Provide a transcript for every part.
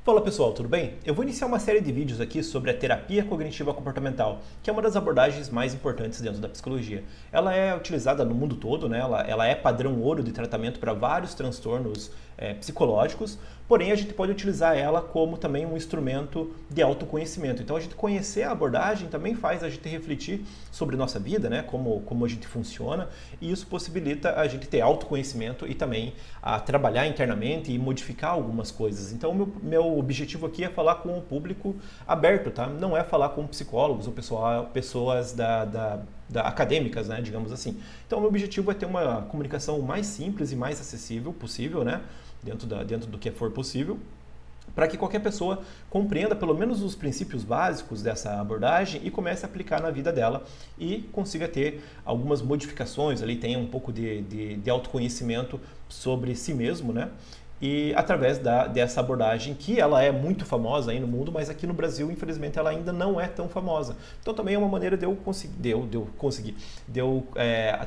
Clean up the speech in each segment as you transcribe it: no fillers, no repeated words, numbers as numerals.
Fala pessoal, tudo bem? Eu vou iniciar uma série de vídeos aqui sobre a terapia cognitiva comportamental, que é uma das abordagens mais importantes dentro da psicologia. Ela é utilizada no mundo todo, né? ela é padrão ouro de tratamento para vários transtornos psicológicos, porém a gente pode utilizar ela como também um instrumento de autoconhecimento. Então a gente conhecer a abordagem também faz a gente refletir sobre nossa vida, né? Como a gente funciona, e isso possibilita a gente ter autoconhecimento e também a trabalhar internamente e modificar algumas coisas. Então meu objetivo aqui é falar com o público aberto, tá? Não é falar com psicólogos ou pessoas acadêmicas, né, digamos assim. Então, o meu objetivo é ter uma comunicação mais simples e mais acessível possível, né, dentro do que for possível, para que qualquer pessoa compreenda pelo menos os princípios básicos dessa abordagem e comece a aplicar na vida dela e consiga ter algumas modificações ali, tenha um pouco de autoconhecimento sobre si mesmo, né? E através dessa abordagem, que ela é muito famosa aí no mundo, mas aqui no Brasil, infelizmente, ela ainda não é tão famosa. Então também é uma maneira de eu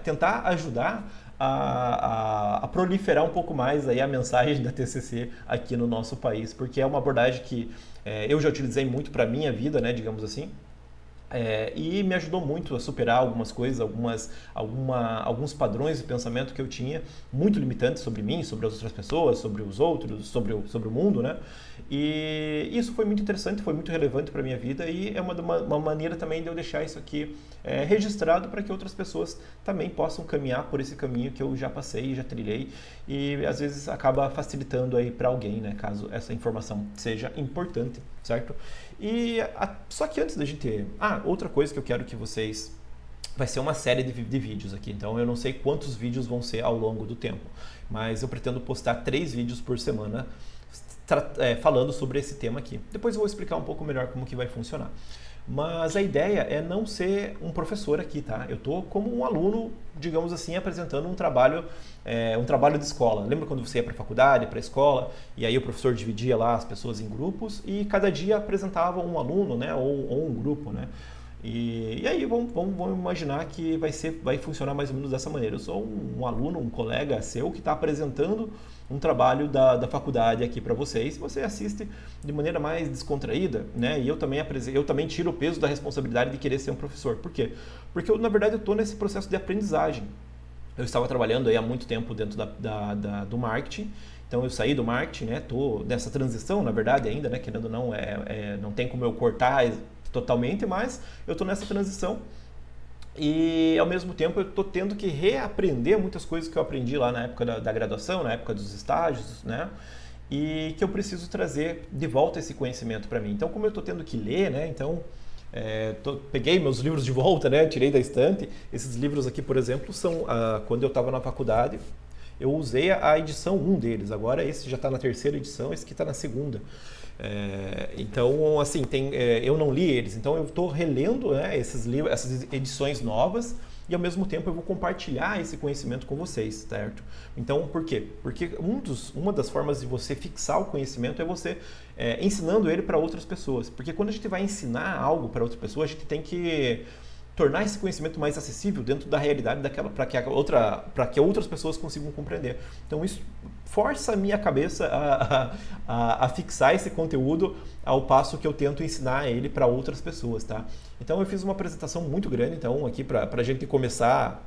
tentar ajudar a proliferar um pouco mais aí a mensagem da TCC aqui no nosso país, porque é uma abordagem que eu já utilizei muito para a minha vida, né, digamos assim. E me ajudou muito a superar algumas coisas, alguns padrões de pensamento que eu tinha, muito limitantes sobre mim, sobre as outras pessoas, sobre os outros, sobre o mundo, né? E isso foi muito interessante, foi muito relevante para a minha vida e é uma maneira também de eu deixar isso aqui registrado para que outras pessoas também possam caminhar por esse caminho que eu já passei, já trilhei e às vezes acaba facilitando aí para alguém, né? Caso essa informação seja importante, certo? Só que antes da gente... outra coisa que eu quero que vocês... Vai ser uma série de vídeos aqui, então eu não sei quantos vídeos vão ser ao longo do tempo, mas eu pretendo postar 3 vídeos por semana falando sobre esse tema aqui. Depois eu vou explicar um pouco melhor como que vai funcionar. Mas a ideia é não ser um professor aqui, tá? Eu tô como um aluno, digamos assim, apresentando um trabalho de escola. Lembra quando você ia para a faculdade, para a escola, e aí o professor dividia lá as pessoas em grupos e cada dia apresentava um aluno, né? Ou um grupo, né? E aí vamos imaginar que vai funcionar mais ou menos dessa maneira. Eu sou um aluno, um colega seu que está apresentando um trabalho da faculdade aqui para vocês. Você assiste de maneira mais descontraída, né? E eu também tiro o peso da responsabilidade de querer ser um professor. Por quê? Porque na verdade eu estou nesse processo de aprendizagem. Eu estava trabalhando aí há muito tempo dentro do marketing. Então eu saí do marketing, né? Estou nessa transição, na verdade, ainda, né? Querendo ou não, não tem como eu cortar totalmente, mas eu estou nessa transição e ao mesmo tempo eu estou tendo que reaprender muitas coisas que eu aprendi lá na época da graduação, na época dos estágios, né? E que eu preciso trazer de volta esse conhecimento para mim. Então, como eu estou tendo que ler, né? Então, peguei meus livros de volta, né? Tirei da estante. Esses livros aqui, por exemplo, são quando eu estava na faculdade, eu usei a edição 1 deles. Agora esse já está na 3ª edição, esse aqui está na 2ª. Então, assim, eu não li eles, então eu estou relendo, né, esses livros, essas edições novas e ao mesmo tempo eu vou compartilhar esse conhecimento com vocês, certo? Então, por quê? Porque uma das formas de você fixar o conhecimento é você ensinando ele para outras pessoas. Porque quando a gente vai ensinar algo para outra pessoa, a gente tem que tornar esse conhecimento mais acessível dentro da realidade daquela, para que outras pessoas consigam compreender. Então isso força a minha cabeça a fixar esse conteúdo ao passo que eu tento ensinar ele para outras pessoas, tá? Então eu fiz uma apresentação muito grande, então aqui para a gente começar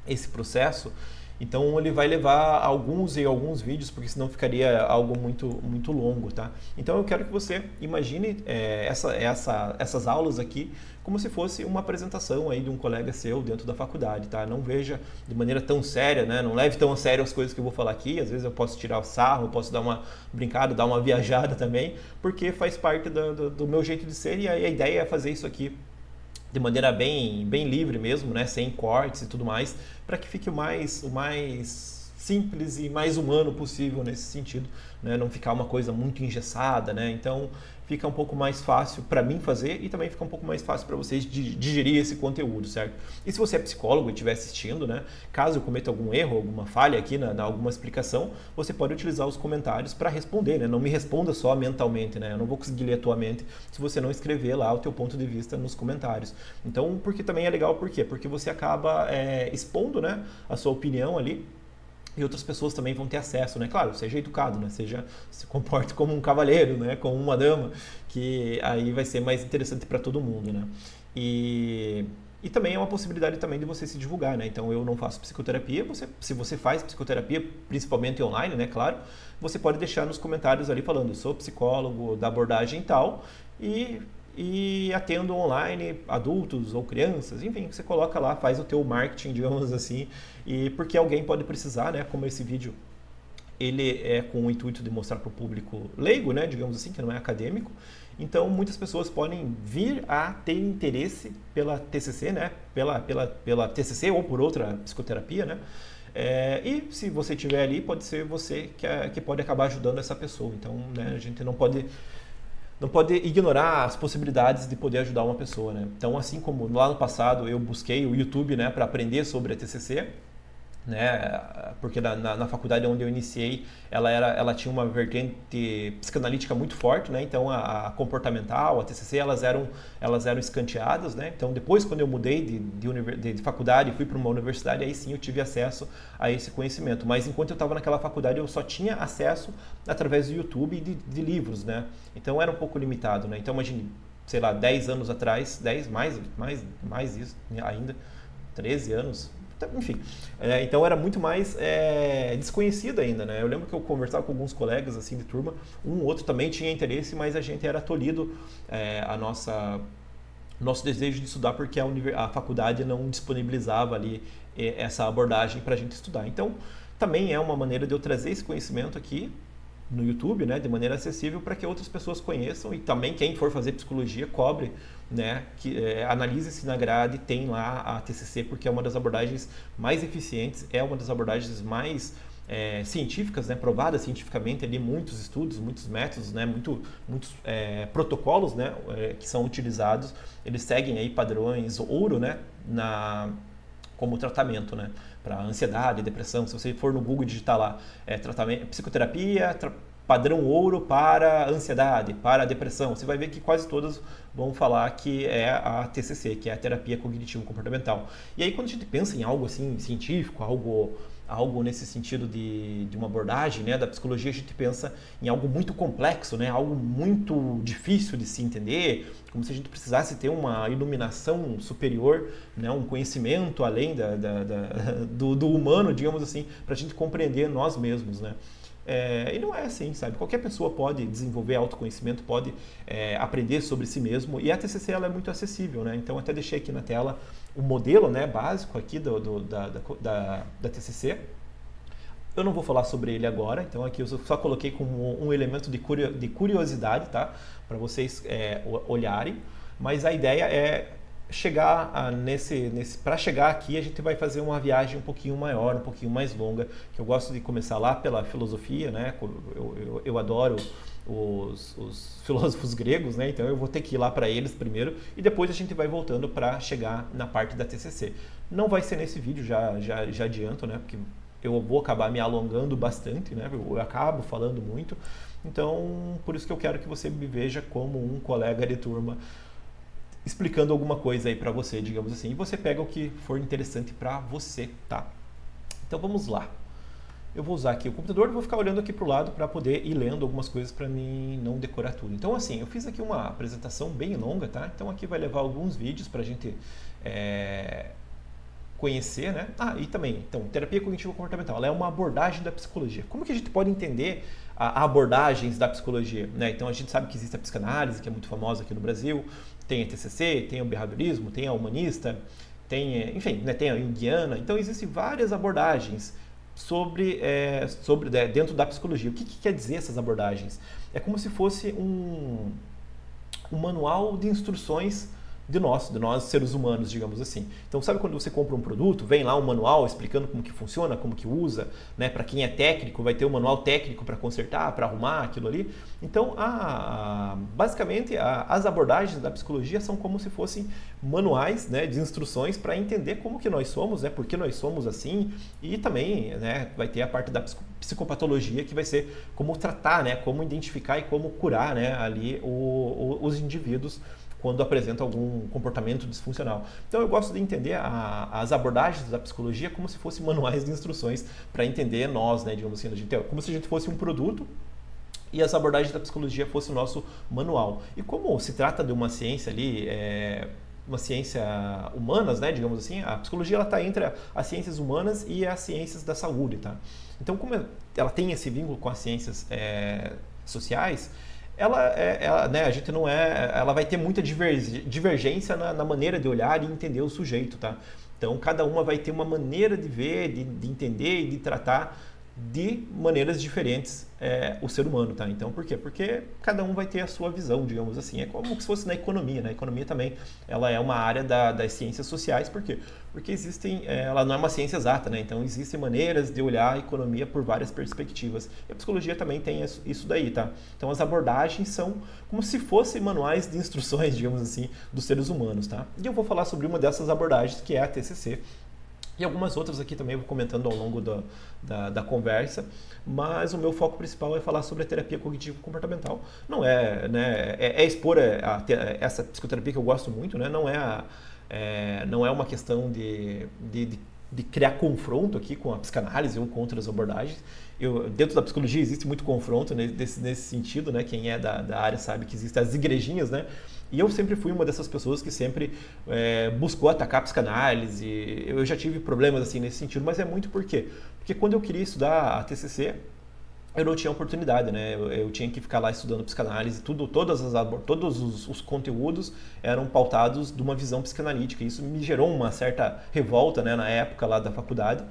esse processo. Então ele vai levar alguns vídeos, porque senão ficaria algo muito, muito longo, tá? Então eu quero que você imagine essas aulas aqui como se fosse uma apresentação aí de um colega seu dentro da faculdade, tá? Não veja de maneira tão séria, né? Não leve tão a sério as coisas que eu vou falar aqui. Às vezes eu posso tirar o sarro, eu posso dar uma brincada, dar uma viajada também, porque faz parte do meu jeito de ser e a ideia é fazer isso aqui de maneira bem livre mesmo, né? Sem cortes e tudo mais, para que fique o mais simples e mais humano possível nesse sentido, né? Não ficar uma coisa muito engessada, né? Então fica um pouco mais fácil para mim fazer e também fica um pouco mais fácil para vocês digerir esse conteúdo, certo? E se você é psicólogo e estiver assistindo, né? Caso eu cometa algum erro, alguma falha aqui na alguma explicação, você pode utilizar os comentários para responder, né? Não me responda só mentalmente, né? Eu não vou conseguir ler a tua mente se você não escrever lá o teu ponto de vista nos comentários. Então, porque também é legal, por quê? Porque você acaba expondo, né, a sua opinião ali. e outras pessoas também vão ter acesso, né? Claro, seja educado, né? Se comporte como um cavalheiro, né? Como uma dama, que aí vai ser mais interessante para todo mundo, né? E, e também é uma possibilidade também de você se divulgar, né? Então eu não faço psicoterapia, se você faz psicoterapia, principalmente online, né? Claro, você pode deixar nos comentários ali falando, sou psicólogo da abordagem tal e atendo online adultos ou crianças, enfim, você coloca lá, faz o teu marketing, digamos assim, e porque alguém pode precisar, né? Como esse vídeo ele é com o intuito de mostrar para o público leigo, né, digamos assim, que não é acadêmico. Então, muitas pessoas podem vir a ter interesse pela TCC, né, pela TCC ou por outra psicoterapia, né, e se você estiver ali, pode ser você que pode acabar ajudando essa pessoa. Então, né, a gente não pode ignorar as possibilidades de poder ajudar uma pessoa, né. Então, assim como lá no passado eu busquei o YouTube, né, para aprender sobre a TCC, né? Porque na faculdade onde eu iniciei, ela tinha uma vertente psicanalítica muito forte, né? Então a comportamental, a TCC, elas eram escanteadas, né? Então depois, quando eu mudei de faculdade e fui para uma universidade, aí sim eu tive acesso a esse conhecimento. Mas enquanto eu estava naquela faculdade, eu só tinha acesso através do YouTube e de livros, né? Então era um pouco limitado, né? Então imagine, sei lá, 10 anos atrás, 10 mais isso ainda, 13 anos, enfim, então era muito mais desconhecido ainda, né? Eu lembro que eu conversava com alguns colegas assim de turma, um ou outro também tinha interesse, mas a gente era tolhido nosso desejo de estudar porque a faculdade não disponibilizava ali essa abordagem para a gente estudar. Então, também é uma maneira de eu trazer esse conhecimento aqui no YouTube, né, de maneira acessível para que outras pessoas conheçam e também quem for fazer psicologia cobre, né, analise se na grade tem lá a TCC, porque é uma das abordagens mais eficientes, é uma das abordagens mais científicas, né, provadas cientificamente, ali muitos estudos, muitos métodos, né, muitos protocolos, né, que são utilizados, eles seguem aí padrões ouro, né, como tratamento, né, para ansiedade, depressão. Se você for no Google digitar lá tratamento, psicoterapia, padrão ouro para ansiedade, para depressão, você vai ver que quase todas vão falar que é a TCC, que é a terapia cognitivo-comportamental. E aí quando a gente pensa em algo assim científico, algo nesse sentido de uma abordagem, né, da psicologia, a gente pensa em algo muito complexo, né, algo muito difícil de se entender, como se a gente precisasse ter uma iluminação superior, né, um conhecimento além do humano, digamos assim, para a gente compreender nós mesmos, né. E não é assim, sabe? Qualquer pessoa pode desenvolver autoconhecimento, pode aprender sobre si mesmo, e a TCC ela é muito acessível, né? Então até deixei aqui na tela o modelo, né, básico aqui da TCC. Eu não vou falar sobre ele agora, então aqui eu só coloquei como um elemento de curiosidade, tá? Para vocês olharem, mas a ideia é chegar para chegar aqui a gente vai fazer uma viagem um pouquinho maior, um pouquinho mais longa, que eu gosto de começar lá pela filosofia, né? Eu adoro os filósofos gregos, né? Então eu vou ter que ir lá para eles primeiro e depois a gente vai voltando para chegar na parte da TCC. Não vai ser nesse vídeo, já adianto, né? Porque eu vou acabar me alongando bastante, né? Eu acabo falando muito. Então, por isso que eu quero que você me veja como um colega de turma explicando alguma coisa aí para você, digamos assim, e você pega o que for interessante para você, tá? Então vamos lá. Eu vou usar aqui o computador e vou ficar olhando aqui para o lado para poder ir lendo algumas coisas para mim não decorar tudo. Então assim, eu fiz aqui uma apresentação bem longa, tá? Então aqui vai levar alguns vídeos para a gente conhecer, né? E também, então, terapia cognitivo-comportamental, ela é uma abordagem da psicologia. Como que a gente pode entender abordagens da psicologia, né? Então a gente sabe que existe a psicanálise, que é muito famosa aqui no Brasil, tem a TCC, tem o behaviorismo, tem a humanista, enfim, né, tem a junguiana. Então existem várias abordagens dentro da psicologia. O que quer dizer essas abordagens? É como se fosse um manual de instruções de nós seres humanos, digamos assim. Então, sabe quando você compra um produto, vem lá um manual explicando como que funciona, como que usa, né? Para quem é técnico, vai ter um manual técnico para consertar, para arrumar aquilo ali. Então, basicamente, as abordagens da psicologia são como se fossem manuais, né, de instruções para entender como que nós somos, né? Por que nós somos assim, e também, né, vai ter a parte da psicopatologia, que vai ser como tratar, né? Como identificar e como curar, né, ali os indivíduos quando apresenta algum comportamento disfuncional. Então eu gosto de entender as abordagens da psicologia como se fossem manuais de instruções para entender nós, né, digamos assim, como se a gente fosse um produto e as abordagens da psicologia fosse o nosso manual. E como se trata de uma ciência ali, uma ciência humanas, né, digamos assim, a psicologia ela está entre as ciências humanas e as ciências da saúde, tá? Então, como ela tem esse vínculo com as ciências sociais, né, a gente não ela vai ter muita divergência na maneira de olhar e entender o sujeito, tá? Então, cada uma vai ter uma maneira de ver, de entender e de tratar de maneiras diferentes o ser humano, tá? Então, por quê? Porque cada um vai ter a sua visão, digamos assim. É como se fosse na economia, né? A economia também, ela é uma área das ciências sociais, por quê? Porque ela não é uma ciência exata, né? Então, existem maneiras de olhar a economia por várias perspectivas. E a psicologia também tem isso daí, tá? Então, as abordagens são como se fossem manuais de instruções, digamos assim, dos seres humanos, tá? E eu vou falar sobre uma dessas abordagens, que é a TCC, e algumas outras aqui também eu vou comentando ao longo da conversa, mas o meu foco principal é falar sobre a terapia cognitivo-comportamental. Não né, expor essa psicoterapia que eu gosto muito, né, não é uma questão de criar confronto aqui com a psicanálise ou com outras abordagens. Dentro da psicologia existe muito confronto nesse sentido, né? Quem é da área sabe que existem as igrejinhas, né? E eu sempre fui uma dessas pessoas que sempre buscou atacar a psicanálise. Eu já tive problemas assim nesse sentido, mas é muito por quê? Porque quando eu queria estudar a TCC, eu não tinha oportunidade, né? Eu tinha que ficar lá estudando psicanálise, todos os conteúdos eram pautados de uma visão psicanalítica. Isso me gerou uma certa revolta, né, na época lá da faculdade.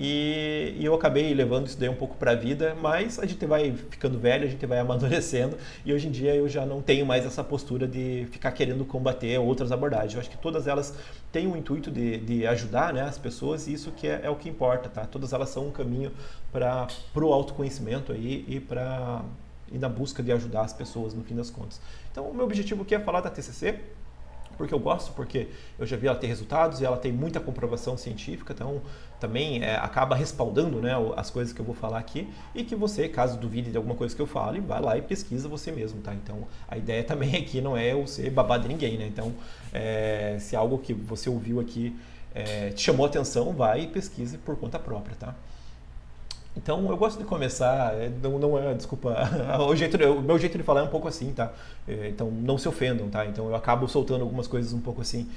E eu acabei levando isso daí um pouco para a vida, mas a gente vai ficando velho, a gente vai amadurecendo, e hoje em dia eu já não tenho mais essa postura de ficar querendo combater outras abordagens. Eu acho que todas elas têm o intuito de ajudar, né, as pessoas, e isso que é o que importa, tá? Todas elas são um caminho para o autoconhecimento aí e na busca de ajudar as pessoas no fim das contas. Então o meu objetivo aqui é falar da TCC, porque eu gosto, porque eu já vi ela ter resultados e ela tem muita comprovação científica, então também acaba respaldando, né, as coisas que eu vou falar aqui, e que você, caso duvide de alguma coisa que eu fale, vai lá e pesquisa você mesmo, tá? Então a ideia também aqui não é eu ser babado de ninguém, né? Então se algo que você ouviu aqui te chamou a atenção, vai e pesquise por conta própria, tá? Então eu gosto de começar, desculpa, o meu jeito de falar é um pouco assim, tá? Então não se ofendam, tá? Então eu acabo soltando algumas coisas um pouco assim,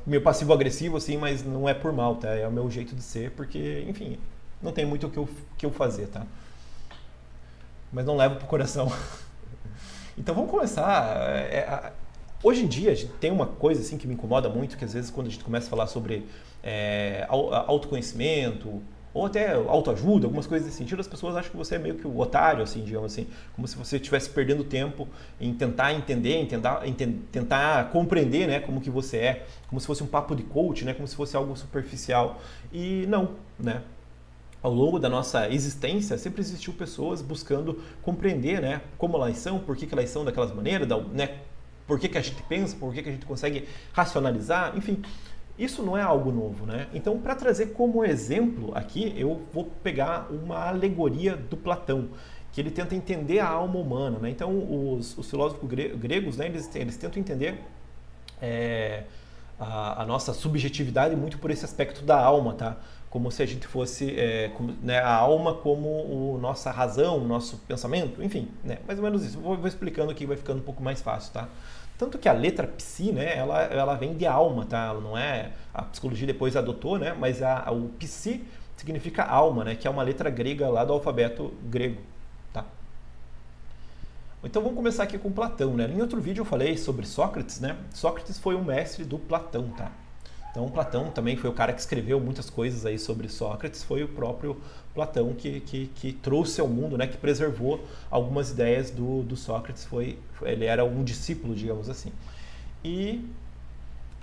meio passivo-agressivo assim, mas não é por mal, tá? É o meu jeito de ser, porque, enfim, não tem muito o que eu fazer, tá? Mas não levo pro coração. Então vamos começar. Hoje em dia a gente tem uma coisa assim que me incomoda muito, que às vezes quando a gente começa a falar sobre autoconhecimento, ou até autoajuda, algumas coisas desse sentido, as pessoas acham que você é meio que o otário, assim, digamos assim, como se você estivesse perdendo tempo em tentar entender, tentar compreender, né, como que você é, como se fosse um papo de coach, né, como se fosse algo superficial. E não, né? Ao longo da nossa existência, sempre existiu pessoas buscando compreender, né, como elas são, por que elas são daquelas maneiras, né, por que a gente pensa, por que a gente consegue racionalizar, enfim. Isso não é algo novo, né? Então, para trazer como exemplo aqui, eu vou pegar uma alegoria do Platão, que ele tenta entender a alma humana, né? Então, os filósofos gregos, né, eles tentam entender a nossa subjetividade muito por esse aspecto da alma, tá? Como se a gente fosse, né, a alma como nossa razão, nosso pensamento, enfim, né? Mais ou menos isso. Vou explicando aqui, vai ficando um pouco mais fácil, tá? Tanto que a letra psi, né, ela vem de alma, tá? Ela não é, a psicologia depois adotou, né, mas o psi significa alma, né, que é uma letra grega lá do alfabeto grego, tá? Então vamos começar aqui com Platão, né? Em outro vídeo eu falei sobre Sócrates, né? Sócrates foi um mestre do Platão, tá? Então Platão também foi o cara que escreveu muitas coisas aí sobre Sócrates, foi o próprio Platão que trouxe ao mundo, né, que preservou algumas ideias do Sócrates, ele era um discípulo, digamos assim. E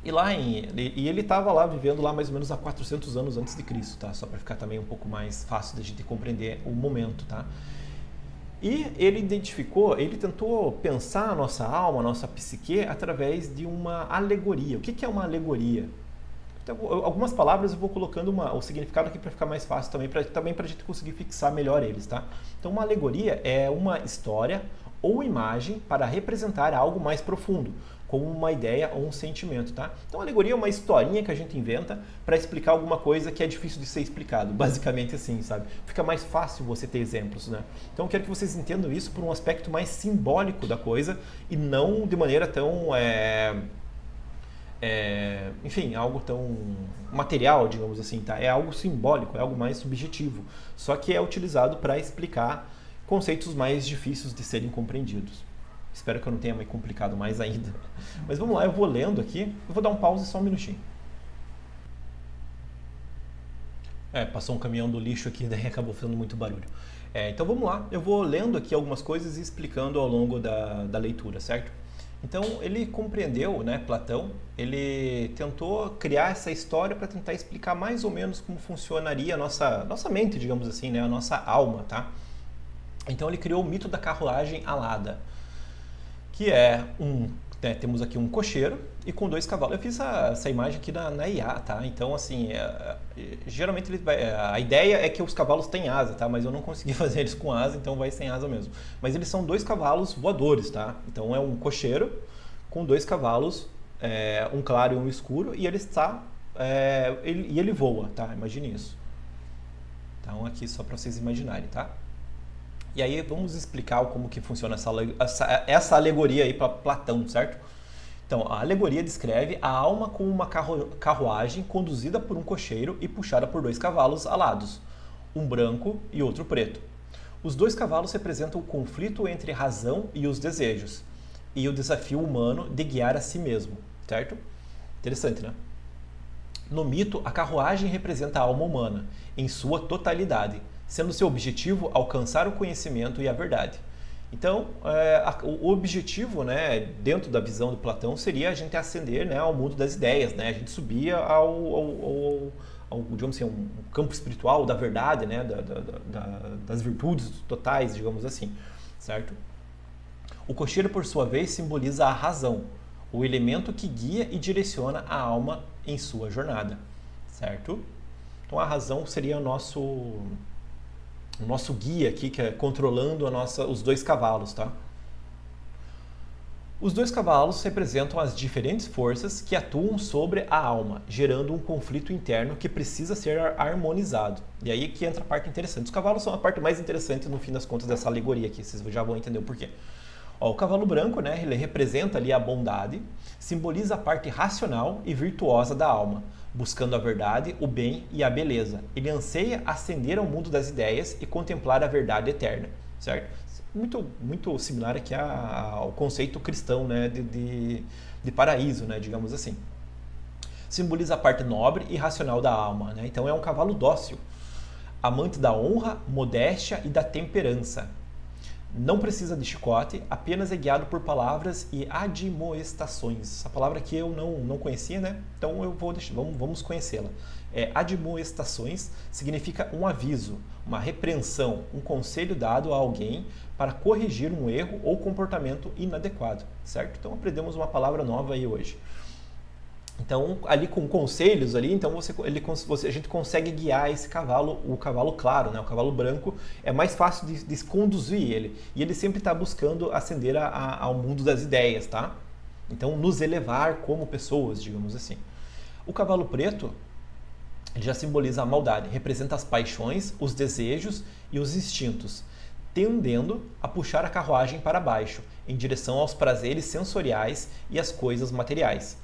ele estava lá vivendo lá mais ou menos há 400 anos antes de Cristo, tá? Só para ficar também um pouco mais fácil de a gente compreender o momento, tá? E ele tentou pensar a nossa alma, a nossa psique através de uma alegoria. O que é uma alegoria? Então, algumas palavras eu vou colocando o significado aqui para ficar mais fácil também para a gente conseguir fixar melhor eles, tá? Então, uma alegoria é uma história ou imagem para representar algo mais profundo, como uma ideia ou um sentimento, tá? Então, a alegoria é uma historinha que a gente inventa para explicar alguma coisa que é difícil de ser explicado, basicamente assim, sabe? Fica mais fácil você ter exemplos, né? Então, eu quero que vocês entendam isso por um aspecto mais simbólico da coisa e não de maneira tão, enfim, algo tão material, digamos assim, tá? É algo simbólico, é algo mais subjetivo, só que é utilizado para explicar conceitos mais difíceis de serem compreendidos. Espero que eu não tenha me complicado mais ainda. Mas vamos lá, eu vou lendo aqui. Eu vou dar um pause só um minutinho. Passou um caminhão do lixo aqui, daí acabou fazendo muito barulho. Então vamos lá, eu vou lendo aqui algumas coisas e explicando ao longo da leitura, certo? Então ele compreendeu, né, Platão, ele tentou criar essa história para tentar explicar mais ou menos como funcionaria a nossa mente, digamos assim, né, a nossa alma, tá? Então ele criou o mito da carruagem alada, que é temos aqui um cocheiro e com 2 cavalos. Eu fiz essa imagem aqui na IA, tá? Então, assim, geralmente a ideia é que os cavalos têm asa, tá? Mas eu não consegui fazer eles com asa, então vai sem asa mesmo. Mas eles são 2 cavalos voadores, tá? Então é um cocheiro com 2 cavalos, um claro e um escuro, e ele está, ele voa, tá? Imagine isso. Então aqui só para vocês imaginarem, tá? E aí vamos explicar como que funciona essa alegoria aí para Platão, certo? Então, a alegoria descreve a alma como uma carruagem conduzida por um cocheiro e puxada por 2 cavalos alados, um branco e outro preto. Os 2 cavalos representam o conflito entre a razão e os desejos, e o desafio humano de guiar a si mesmo, certo? Interessante, né? No mito, a carruagem representa a alma humana, em sua totalidade, sendo seu objetivo alcançar o conhecimento e a verdade. Então, o objetivo, né, dentro da visão de Platão, seria a gente ascender, né, ao mundo das ideias, né, a gente subia digamos assim, um campo espiritual da verdade, né, das virtudes totais, digamos assim, certo? O cocheiro, por sua vez, simboliza a razão, o elemento que guia e direciona a alma em sua jornada, certo? Então, a razão seria o nosso guia aqui, que é controlando os 2 cavalos, tá? Os 2 cavalos representam as diferentes forças que atuam sobre a alma, gerando um conflito interno que precisa ser harmonizado. E aí que entra a parte interessante. Os cavalos são a parte mais interessante, no fim das contas, dessa alegoria aqui. Vocês já vão entender o porquê. O cavalo branco, né, ele representa ali a bondade, simboliza a parte racional e virtuosa da alma, buscando a verdade, o bem e a beleza. Ele anseia ascender ao mundo das ideias e contemplar a verdade eterna, certo? Muito similar aqui ao conceito cristão, né, de paraíso, né, digamos assim. Simboliza a parte nobre e racional da alma, né? Então é um cavalo dócil, amante da honra, modéstia e da temperança. Não precisa de chicote, apenas é guiado por palavras e admoestações. Essa palavra que eu não conhecia, né? Então eu vou vamos conhecê-la. Admoestações significa um aviso, uma repreensão, um conselho dado a alguém para corrigir um erro ou comportamento inadequado, certo? Então aprendemos uma palavra nova aí hoje. Então, ali com conselhos, então a gente consegue guiar esse cavalo, o cavalo claro, né? O cavalo branco, é mais fácil de conduzir ele. E ele sempre está buscando ascender ao mundo das ideias, tá? Então, nos elevar como pessoas, digamos assim. O cavalo preto, ele já simboliza a maldade, representa as paixões, os desejos e os instintos, tendendo a puxar a carruagem para baixo, em direção aos prazeres sensoriais e às coisas materiais.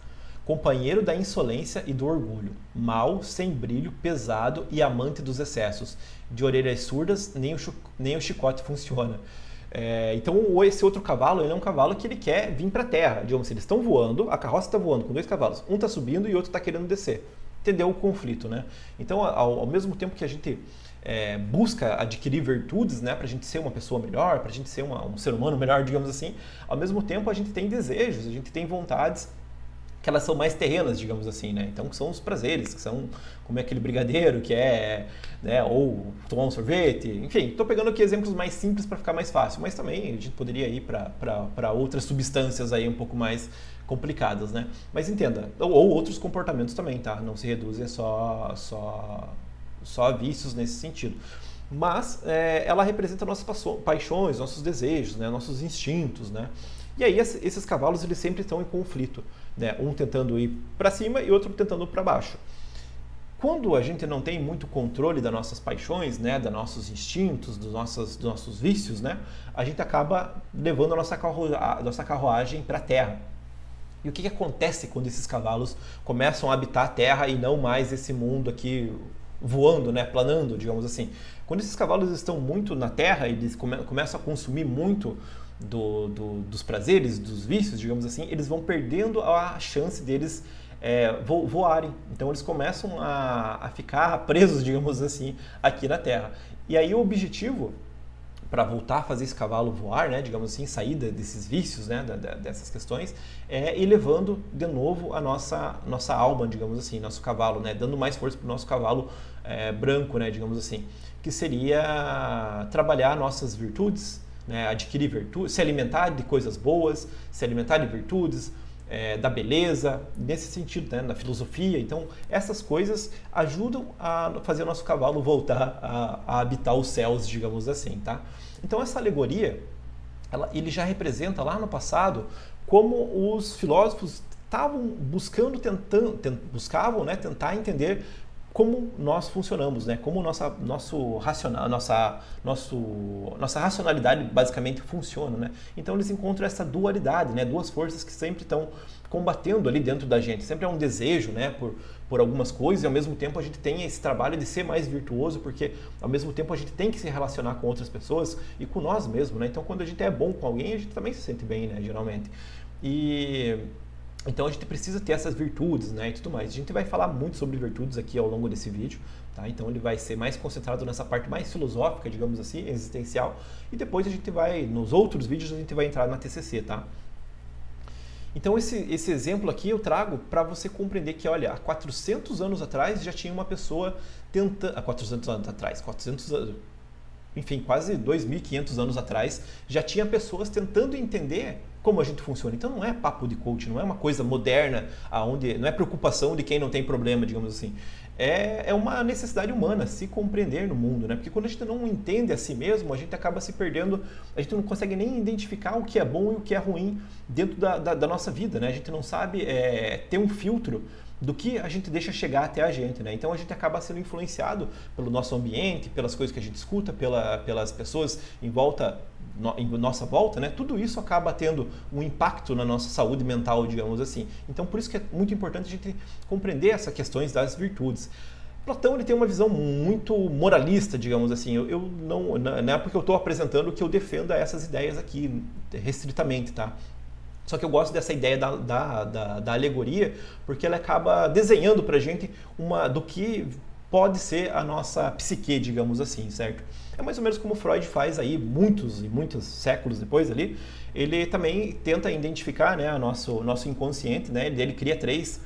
Companheiro da insolência e do orgulho, mau, sem brilho, pesado e amante dos excessos. De orelhas surdas, nem o chicote funciona. Então, esse outro cavalo, ele é um cavalo que ele quer vir para a terra. Digamos, eles estão voando, a carroça está voando com 2 cavalos. Um está subindo e o outro está querendo descer. Entendeu o conflito, né? Então, ao mesmo tempo que a gente busca adquirir virtudes, né, para a gente ser uma pessoa melhor, para a gente ser um ser humano melhor, digamos assim, ao mesmo tempo a gente tem desejos, a gente tem vontades que elas são mais terrenas, digamos assim, né? Então são os prazeres, que são comer aquele brigadeiro, que né, ou tomar um sorvete, enfim, estou pegando aqui exemplos mais simples para ficar mais fácil, mas também a gente poderia ir para outras substâncias aí um pouco mais complicadas, né? Mas entenda, ou outros comportamentos também, tá? Não se reduzem só a vícios nesse sentido. mas ela representa nossas paixões, nossos desejos, né? Nossos instintos, né? E aí esses cavalos eles sempre estão em conflito, né? Um tentando ir para cima e outro tentando ir para baixo. Quando a gente não tem muito controle das nossas paixões, né, dos nossos instintos, dos nossos vícios, né, a gente acaba levando a nossa carruagem para a terra. E o que acontece quando esses cavalos começam a habitar a terra e não mais esse mundo aqui voando, né, planando, digamos assim? Quando esses cavalos estão muito na terra e eles começam a consumir muito dos prazeres, dos vícios, digamos assim, eles vão perdendo a chance deles voarem. Então eles começam a ficar presos, digamos assim, aqui na Terra. E aí o objetivo para voltar a fazer esse cavalo voar, né, digamos assim, saída desses vícios, né, dessas questões, é ir levando de novo a nossa alma, digamos assim, nosso cavalo, né, dando mais força para o nosso cavalo branco, né, digamos assim, que seria trabalhar nossas virtudes, né, adquirir virtudes, se alimentar de coisas boas, se alimentar de virtudes, da beleza, nesse sentido, né, na filosofia. Então, essas coisas ajudam a fazer o nosso cavalo voltar a habitar os céus, digamos assim, tá? Então, essa alegoria, ele já representa lá no passado como os filósofos estavam buscavam, né, tentar entender como nós funcionamos, né? Como nossa racionalidade basicamente funciona, né? Então eles encontram essa dualidade, né? Duas forças que sempre estão combatendo ali dentro da gente. Sempre é um desejo, né? Por algumas coisas e ao mesmo tempo a gente tem esse trabalho de ser mais virtuoso, porque ao mesmo tempo a gente tem que se relacionar com outras pessoas e com nós mesmos, né? Então quando a gente é bom com alguém, a gente também se sente bem, né? Geralmente. Então a gente precisa ter essas virtudes, né, e tudo mais. A gente vai falar muito sobre virtudes aqui ao longo desse vídeo, tá? Então ele vai ser mais concentrado nessa parte mais filosófica, digamos assim, existencial, e depois a gente vai, nos outros vídeos, a gente vai entrar na TCC, tá? Então esse exemplo aqui eu trago para você compreender que, olha, há 400 anos atrás já tinha uma pessoa tentando... Há 400 anos atrás, enfim, quase 2.500 anos atrás, já tinha pessoas tentando entender como a gente funciona. Então não é papo de coach, não é uma coisa moderna, não é preocupação de quem não tem problema, digamos assim. É uma necessidade humana se compreender no mundo, né? Porque quando a gente não entende a si mesmo, a gente acaba se perdendo, a gente não consegue nem identificar o que é bom e o que é ruim dentro da nossa vida, né? A gente não sabe ter um filtro do que a gente deixa chegar até a gente, né? Então a gente acaba sendo influenciado pelo nosso ambiente, pelas coisas que a gente escuta, pelas pessoas em nossa volta, né? Tudo isso acaba tendo um impacto na nossa saúde mental, digamos assim. Então por isso que é muito importante a gente compreender essas questões das virtudes. Platão ele tem uma visão muito moralista, digamos assim. Eu não é porque eu estou apresentando que eu defenda essas ideias aqui restritamente, tá? Só que eu gosto dessa ideia da alegoria, porque ela acaba desenhando pra gente do que pode ser a nossa psique, digamos assim, certo? É mais ou menos como Freud faz aí, muitos e muitos séculos depois ali. Ele também tenta identificar, né, o nosso inconsciente, né? Ele cria três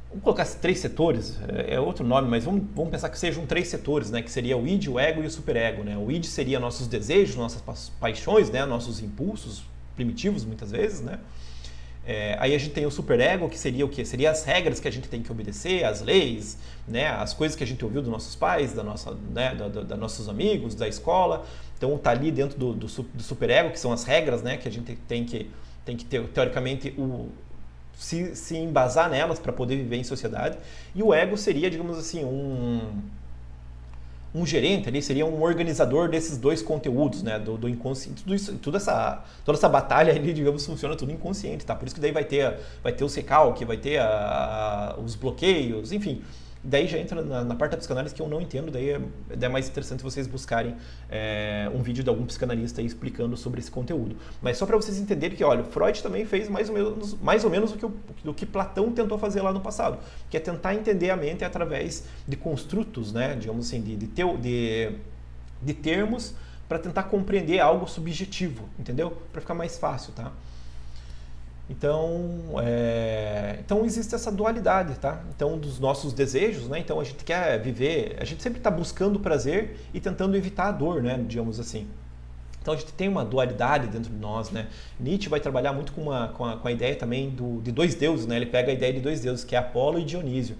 vamos colocar três setores, é outro nome, mas vamos pensar que sejam três setores, né? Que seria o id, o ego e o superego, né? O id seria nossos desejos, nossas paixões, né? Nossos impulsos primitivos, muitas vezes, né? Aí a gente tem o superego, que seria o quê? Seria as regras que a gente tem que obedecer, as leis, né? As coisas que a gente ouviu dos nossos pais, né? Da nossos amigos, da escola. Então tá ali dentro do superego, que são as regras, né? Que a gente tem que ter, teoricamente, se embasar nelas para poder viver em sociedade. E o ego seria, digamos assim, um gerente ali, seria um organizador desses dois conteúdos, né, do inconsciente. Toda essa batalha ali, digamos, funciona tudo inconsciente, tá? Por isso que daí vai ter os recalques, vai ter os bloqueios, enfim. Daí já entra na parte da psicanálise que eu não entendo, daí é mais interessante vocês buscarem um vídeo de algum psicanalista aí explicando sobre esse conteúdo. Mas só para vocês entenderem que, olha, Freud também fez mais ou menos o que Platão tentou fazer lá no passado, que é tentar entender a mente através de construtos, né, digamos assim, de termos para tentar compreender algo subjetivo, entendeu? Para ficar mais fácil, tá? Então existe essa dualidade, tá? Então, dos nossos desejos, né? Então a gente quer viver, a gente sempre está buscando prazer e tentando evitar a dor, né? Digamos assim. Então a gente tem uma dualidade dentro de nós, né? Nietzsche vai trabalhar muito com a ideia também de dois deuses, né? Ele pega a ideia de dois deuses, que é Apolo e Dionísio.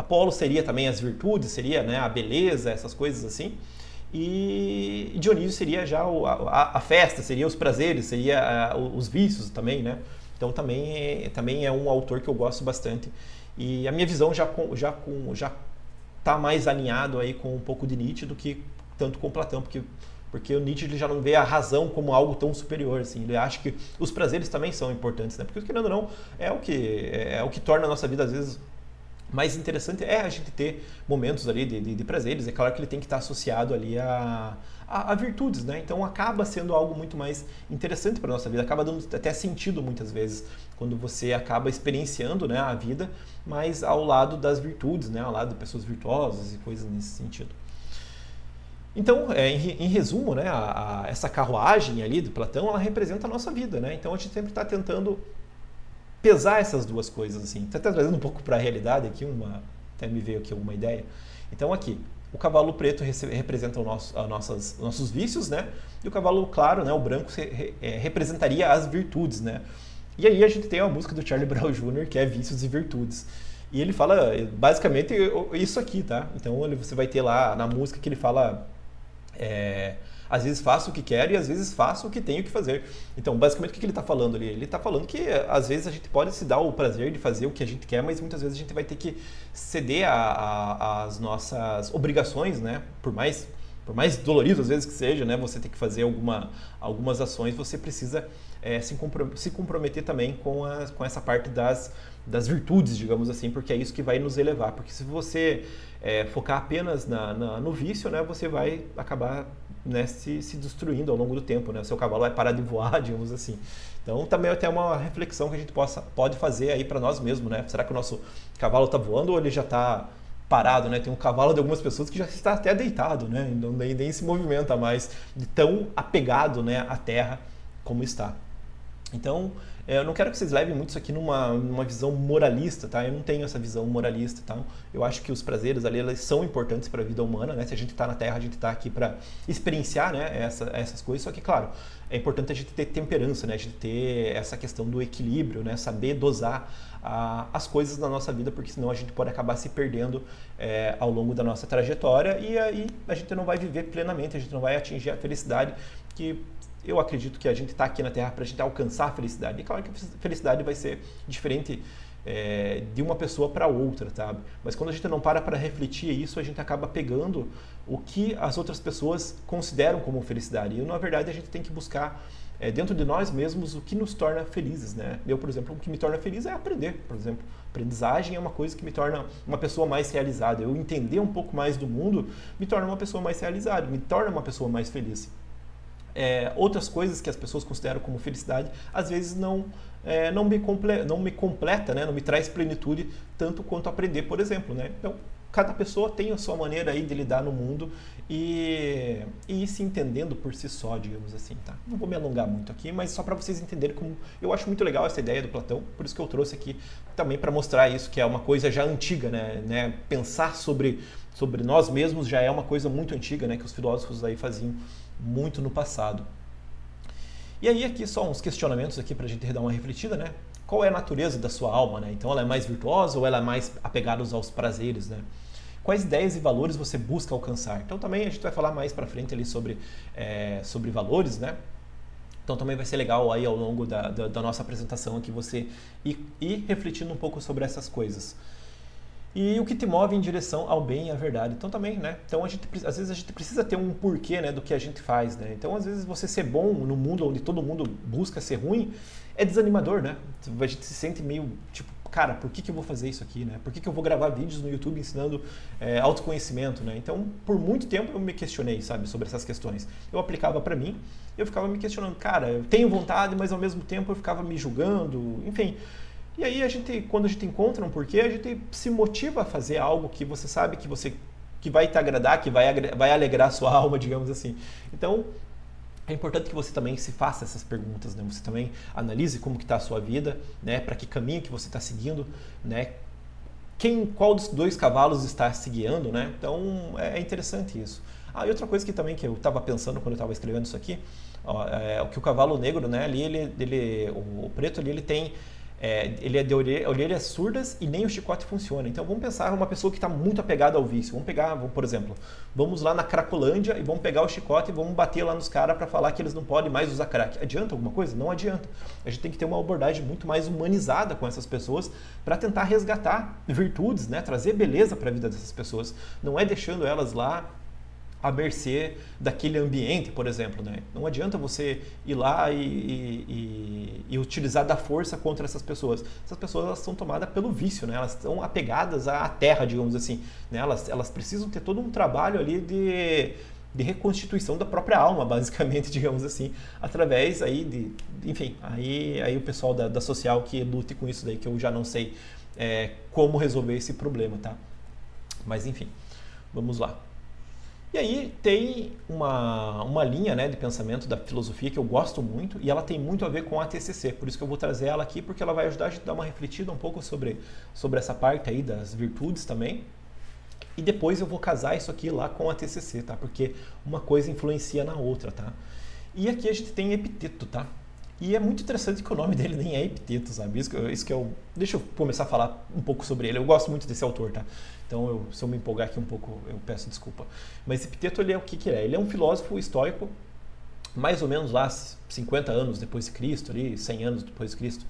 Apolo seria também as virtudes, seria, né, a beleza, essas coisas assim. E Dionísio seria já a festa, seria os prazeres, seria os vícios também, né? Então também é um autor que eu gosto bastante. E a minha visão já está mais alinhado aí com um pouco de Nietzsche do que tanto com Platão, porque o Nietzsche ele já não vê a razão como algo tão superior, assim. Ele acha que os prazeres também são importantes, né? Porque, querendo ou não, é o que torna a nossa vida, às vezes, mais interessante é a gente ter momentos ali de prazeres. É claro que ele tem que estar associado ali a virtudes, né? Então acaba sendo algo muito mais interessante para a nossa vida, acaba dando até sentido muitas vezes, quando você acaba experienciando, né, a vida, mas ao lado das virtudes, né? Ao lado de pessoas virtuosas e coisas nesse sentido. Então, em resumo, né, essa carruagem ali do Platão, ela representa a nossa vida, né? Então a gente sempre está tentando pesar essas duas coisas, assim. Até trazendo um pouco para a realidade aqui, até me veio aqui uma ideia. Então aqui, o cavalo preto representa nossos vícios, né? E o cavalo claro, né, o branco, representaria as virtudes, né? E aí a gente tem a música do Charlie Brown Jr., que é Vícios e Virtudes. E ele fala basicamente isso aqui, tá? Então você vai ter lá na música que ele fala... às vezes faço o que quero e às vezes faço o que tenho que fazer. Então, basicamente, o que ele está falando ali? Ele está falando que às vezes a gente pode se dar o prazer de fazer o que a gente quer, mas muitas vezes a gente vai ter que ceder às nossas obrigações, né? Por mais dolorido às vezes que seja, né? Você ter que fazer algumas ações, você precisa se comprometer também com essa parte das virtudes, digamos assim, porque é isso que vai nos elevar. Porque se você focar apenas no vício, né? Você vai acabar, né, se destruindo ao longo do tempo, né? O seu cavalo vai parar de voar, digamos assim. Então também é até uma reflexão que a gente pode fazer aí para nós mesmos, né? Será que o nosso cavalo está voando ou ele já está parado, né? Tem um cavalo de algumas pessoas que já está até deitado, né? Não, nem se movimenta mais, de tão apegado, né, à terra como está. Então, eu não quero que vocês levem muito isso aqui numa visão moralista, tá? Eu não tenho essa visão moralista, tá? Eu acho que os prazeres ali, eles são importantes para a vida humana, né? Se a gente está na Terra, a gente está aqui para experienciar, né, essas coisas. Só que, claro, é importante a gente ter temperança, né? A gente ter essa questão do equilíbrio, né? Saber dosar as coisas na nossa vida, porque senão a gente pode acabar se perdendo ao longo da nossa trajetória e aí a gente não vai viver plenamente, a gente não vai atingir a felicidade que... Eu acredito que a gente está aqui na Terra para a gente alcançar a felicidade. E claro que a felicidade vai ser diferente de uma pessoa para outra, sabe? Mas quando a gente não para refletir isso, a gente acaba pegando o que as outras pessoas consideram como felicidade. E na verdade a gente tem que buscar dentro de nós mesmos o que nos torna felizes, né? Eu, por exemplo, o que me torna feliz é aprender, por exemplo. Aprendizagem é uma coisa que me torna uma pessoa mais realizada. Eu entender um pouco mais do mundo me torna uma pessoa mais realizada, me torna uma pessoa mais feliz. Outras coisas que as pessoas consideram como felicidade, às vezes não me completa, né? Não me traz plenitude tanto quanto aprender, por exemplo, né? Então, cada pessoa tem a sua maneira aí de lidar no mundo e ir se entendendo por si só, digamos assim, tá? Não vou me alongar muito aqui, mas só para vocês entenderem como eu acho muito legal essa ideia do Platão, por isso que eu trouxe aqui também para mostrar isso, que é uma coisa já antiga, né? Pensar sobre nós mesmos já é uma coisa muito antiga, né? Que os filósofos aí faziam muito no passado. E aí aqui só uns questionamentos aqui para a gente dar uma refletida, né? Qual é a natureza da sua alma, né? Então ela é mais virtuosa ou ela é mais apegada aos prazeres, né? Quais ideias e valores você busca alcançar? Então também a gente vai falar mais para frente ali sobre valores, né? Então também vai ser legal aí ao longo da nossa apresentação aqui você ir refletindo um pouco sobre essas coisas. E o que te move em direção ao bem e à verdade. Então também, né? Então às vezes a gente precisa ter um porquê, né, do que a gente faz, né? Então às vezes você ser bom no mundo onde todo mundo busca ser ruim é desanimador, né? A gente se sente meio tipo, cara, por que eu vou fazer isso aqui, né? Por que eu vou gravar vídeos no YouTube ensinando autoconhecimento, né? Então por muito tempo eu me questionei, sabe, sobre essas questões. Eu aplicava para mim, eu ficava me questionando, cara, eu tenho vontade, mas ao mesmo tempo eu ficava me julgando, enfim. E aí quando a gente encontra um porquê, a gente se motiva a fazer algo que você sabe que vai te agradar, que vai alegrar a sua alma, digamos assim. Então, é importante que você também se faça essas perguntas, né? Você também analise como que está a sua vida, né? Para que caminho que você está seguindo, né? Qual dos dois cavalos está se guiando, né? Então, é interessante isso. E outra coisa que eu estava pensando quando eu estava escrevendo isso aqui, que o cavalo negro, né? Ali o preto ali, ele tem ele é de orelhas surdas e nem o chicote funciona. Então vamos pensar uma pessoa que está muito apegada ao vício. Por exemplo, vamos lá na Cracolândia e vamos pegar o chicote e vamos bater lá nos caras para falar que eles não podem mais usar crack. Adianta alguma coisa? Não adianta. A gente tem que ter uma abordagem muito mais humanizada com essas pessoas para tentar resgatar virtudes, né? Trazer beleza para a vida dessas pessoas. Não é deixando elas lá à mercê daquele ambiente, por exemplo, né? Não adianta você ir lá e utilizar da força contra essas pessoas. Essas pessoas, elas são tomadas pelo vício, né? Elas estão apegadas à terra, digamos assim, né? Elas precisam ter todo um trabalho ali de reconstituição da própria alma, basicamente, digamos assim, através aí enfim, aí o pessoal da social que lute com isso daí, que eu já não sei como resolver esse problema, tá? Mas enfim, vamos lá. E aí tem uma linha, né, de pensamento da filosofia que eu gosto muito e ela tem muito a ver com a TCC, por isso que eu vou trazer ela aqui, porque ela vai ajudar a gente a dar uma refletida um pouco sobre essa parte aí das virtudes também. E depois eu vou casar isso aqui lá com a TCC, tá? Porque uma coisa influencia na outra, tá? E aqui a gente tem Epiteto, tá? E é muito interessante que o nome dele nem é Epiteto, sabe? Isso que eu... Deixa eu começar a falar um pouco sobre ele. Eu gosto muito desse autor, tá? Então, se eu me empolgar aqui um pouco, eu peço desculpa. Mas Epiteto, ele é o que é? Ele é um filósofo estoico, mais ou menos lá 50 anos depois de Cristo, ali, 100 anos depois de Cristo.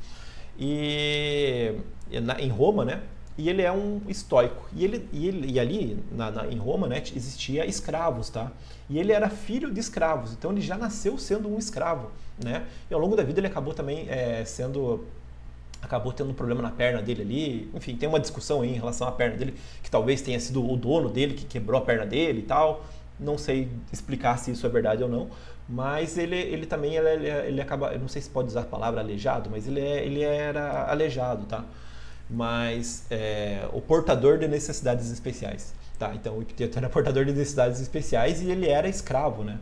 Em Roma, né? E ele é um estoico. E ali, em Roma, né, existia escravos, tá? E ele era filho de escravos, então ele já nasceu sendo um escravo, né? E ao longo da vida ele acabou também acabou tendo um problema na perna dele ali. Enfim, tem uma discussão aí em relação à perna dele, que talvez tenha sido o dono dele que quebrou a perna dele e tal. Não sei explicar se isso é verdade ou não, mas ele também ele acaba, eu não sei se pode usar a palavra aleijado, mas ele era aleijado, tá? Mas o portador de necessidades especiais, tá? Então o Epiteto era portador de necessidades especiais e ele era escravo, né?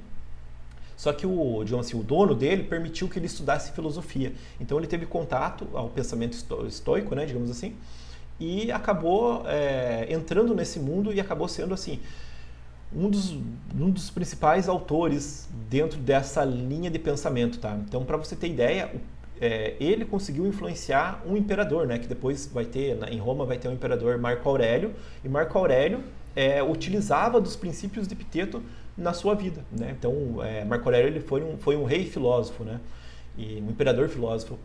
Só que digamos assim, o dono dele permitiu que ele estudasse filosofia. Então ele teve contato ao pensamento estoico, né, digamos assim, e acabou entrando nesse mundo e acabou sendo assim um dos principais autores dentro dessa linha de pensamento, tá? Então, para você ter ideia, ele conseguiu influenciar um imperador, né? Que depois vai ter, em Roma vai ter um imperador, Marco Aurélio, e Marco Aurélio utilizava dos princípios de Epiteto na sua vida, né? Então, Marco Aurélio ele foi um rei filósofo, né? E um imperador filósofo.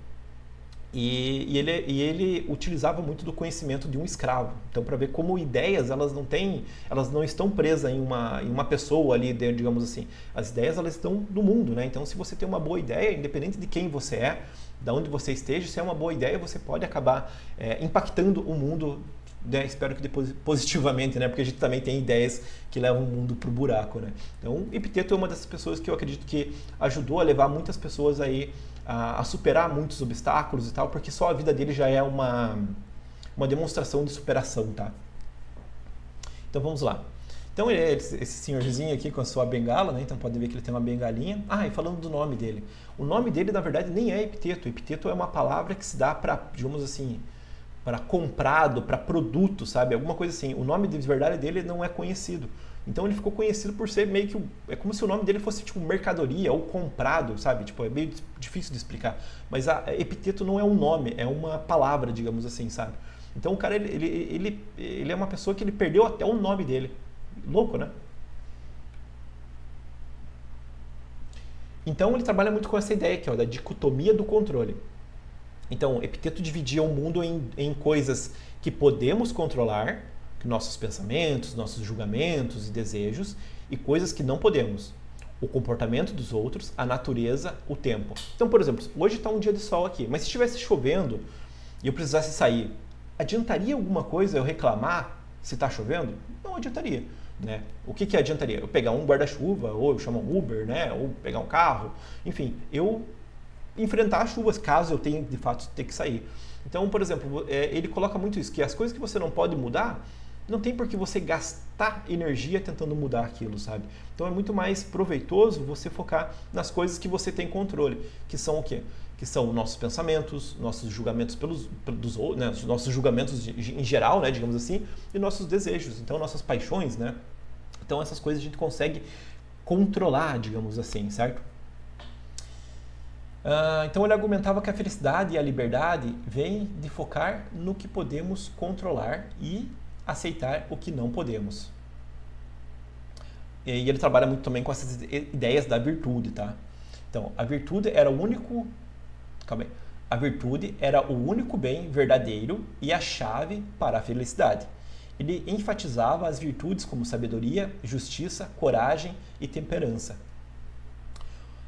E ele utilizava muito do conhecimento de um escravo. Então, para ver como ideias elas não estão presas em uma pessoa ali, digamos assim. As ideias elas estão no mundo, né? Então, se você tem uma boa ideia, independente de quem você é, de onde você esteja, se é uma boa ideia, você pode acabar impactando o mundo, né? Espero que depois positivamente, né? Porque a gente também tem ideias que levam o mundo pro buraco, né? Então, Epiteto é uma dessas pessoas que eu acredito que ajudou a levar muitas pessoas aí a superar muitos obstáculos e tal, porque só a vida dele já é uma demonstração de superação, tá? Então vamos lá. Então esse senhorzinho aqui com a sua bengala, né? Então pode ver que ele tem uma bengalinha. Ah, e falando do nome dele. O nome dele, na verdade, nem é Epiteto. Epiteto é uma palavra que se dá para, digamos assim, para comprado, para produto, sabe? Alguma coisa assim. O nome de verdade dele não é conhecido. Então ele ficou conhecido por ser meio que... É como se o nome dele fosse tipo mercadoria ou comprado, sabe? Tipo, é meio difícil de explicar. Mas Epiteto não é um nome, é uma palavra, digamos assim, sabe? Então o cara, ele é uma pessoa que ele perdeu até o nome dele. Louco, né? Então ele trabalha muito com essa ideia aqui, ó, da dicotomia do controle. Então, Epiteto dividia o mundo em coisas que podemos controlar, nossos pensamentos, nossos julgamentos e desejos, e coisas que não podemos. O comportamento dos outros, a natureza, o tempo. Então, por exemplo, hoje está um dia de sol aqui, mas se estivesse chovendo e eu precisasse sair, adiantaria alguma coisa eu reclamar se está chovendo? Não adiantaria, né? O que adiantaria? Eu pegar um guarda-chuva, ou eu chamar um Uber, né? Ou pegar um carro, enfim, eu enfrentar as chuvas caso eu tenha de fato ter que sair. Então, por exemplo, ele coloca muito isso, que as coisas que você não pode mudar, não tem por que você gastar energia tentando mudar aquilo, sabe? Então é muito mais proveitoso você focar nas coisas que você tem controle, que são o quê? Que são nossos pensamentos, nossos julgamentos né? Nossos julgamentos em geral, né? Digamos assim, e nossos desejos, então nossas paixões, né? Então essas coisas a gente consegue controlar, digamos assim, certo? Então ele argumentava que a felicidade e a liberdade vêm de focar no que podemos controlar e aceitar o que não podemos. E ele trabalha muito também com essas ideias da virtude, tá? Então, a virtude era o único... Calma aí. A virtude era o único bem verdadeiro e a chave para a felicidade. Ele enfatizava as virtudes como sabedoria, justiça, coragem e temperança.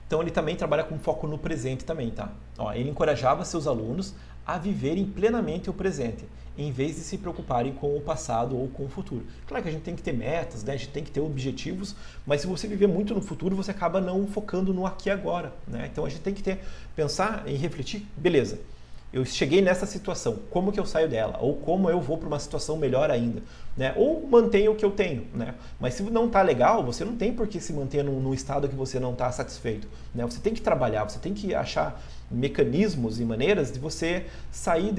Então ele também trabalha com foco no presente também, tá? Ele encorajava seus alunos a viverem plenamente o presente, em vez de se preocuparem com o passado ou com o futuro. Claro que a gente tem que ter metas, né? A gente tem que ter objetivos, mas se você viver muito no futuro, você acaba não focando no aqui e agora, né? Então a gente tem que pensar e refletir, beleza, eu cheguei nessa situação, como que eu saio dela? Ou como eu vou para uma situação melhor ainda? Né? Ou mantenho o que eu tenho, né? Mas se não está legal, você não tem por que se manter num estado que você não está satisfeito, né? Você tem que trabalhar, você tem que achar mecanismos e maneiras de você sair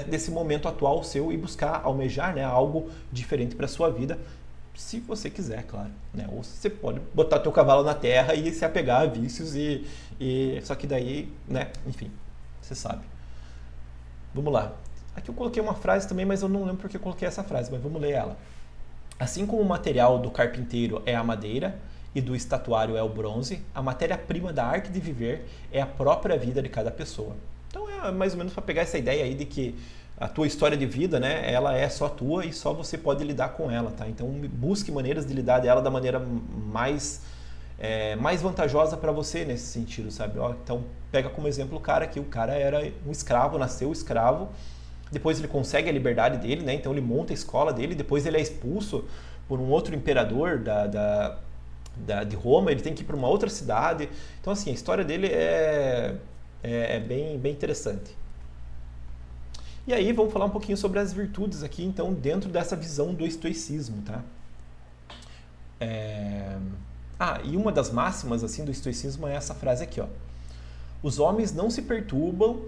desse momento atual seu e buscar almejar, né, algo diferente para a sua vida, se você quiser, claro, né? Ou você pode botar teu cavalo na terra e se apegar a vícios só que daí, né, enfim, você sabe. Vamos lá. Aqui eu coloquei uma frase também, mas eu não lembro porque eu coloquei essa frase, mas vamos ler ela. Assim como o material do carpinteiro é a madeira e do estatuário é o bronze, a matéria-prima da arte de viver é a própria vida de cada pessoa. Então é mais ou menos para pegar essa ideia aí de que a tua história de vida, né, ela é só tua e só você pode lidar com ela, tá? Então busque maneiras de lidar dela da maneira mais vantajosa para você nesse sentido, sabe? Então pega como exemplo o cara que o cara era um escravo, nasceu escravo, depois ele consegue a liberdade dele, né? Então ele monta a escola dele, depois ele é expulso por um outro imperador de Roma, ele tem que ir para uma outra cidade. Então assim, a história dele é bem interessante. E aí vamos falar um pouquinho sobre as virtudes aqui, então, dentro dessa visão do estoicismo, tá? E uma das máximas assim do estoicismo é essa frase aqui, ó. Os homens não se perturbam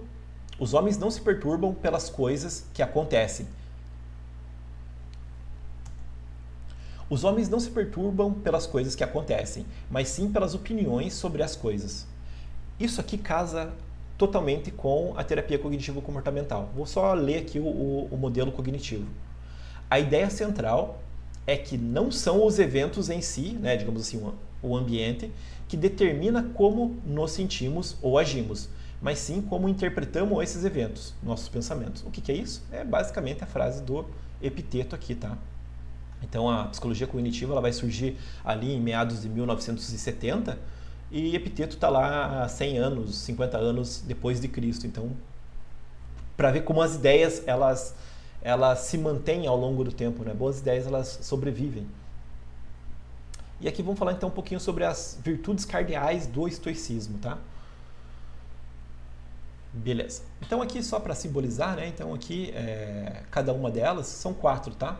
pelas coisas que acontecem. Os homens não se perturbam pelas coisas que acontecem, mas sim pelas opiniões sobre as coisas. Isso aqui casa totalmente com a terapia cognitivo-comportamental. Vou só ler aqui o modelo cognitivo. A ideia central é que não são os eventos em si, né, digamos assim, o ambiente, que determina como nos sentimos ou agimos, mas sim como interpretamos esses eventos, nossos pensamentos. O que é isso? É basicamente a frase do Epiteto aqui, tá? Então a psicologia cognitiva ela vai surgir ali em meados de 1970, e Epiteto está lá há 100 anos, 50 anos depois de Cristo. Então, para ver como as ideias elas se mantêm ao longo do tempo, né? Boas ideias elas sobrevivem. E aqui vamos falar então um pouquinho sobre as virtudes cardeais do estoicismo, tá? Beleza. Então aqui só para simbolizar, né? Então aqui cada uma delas são 4, tá?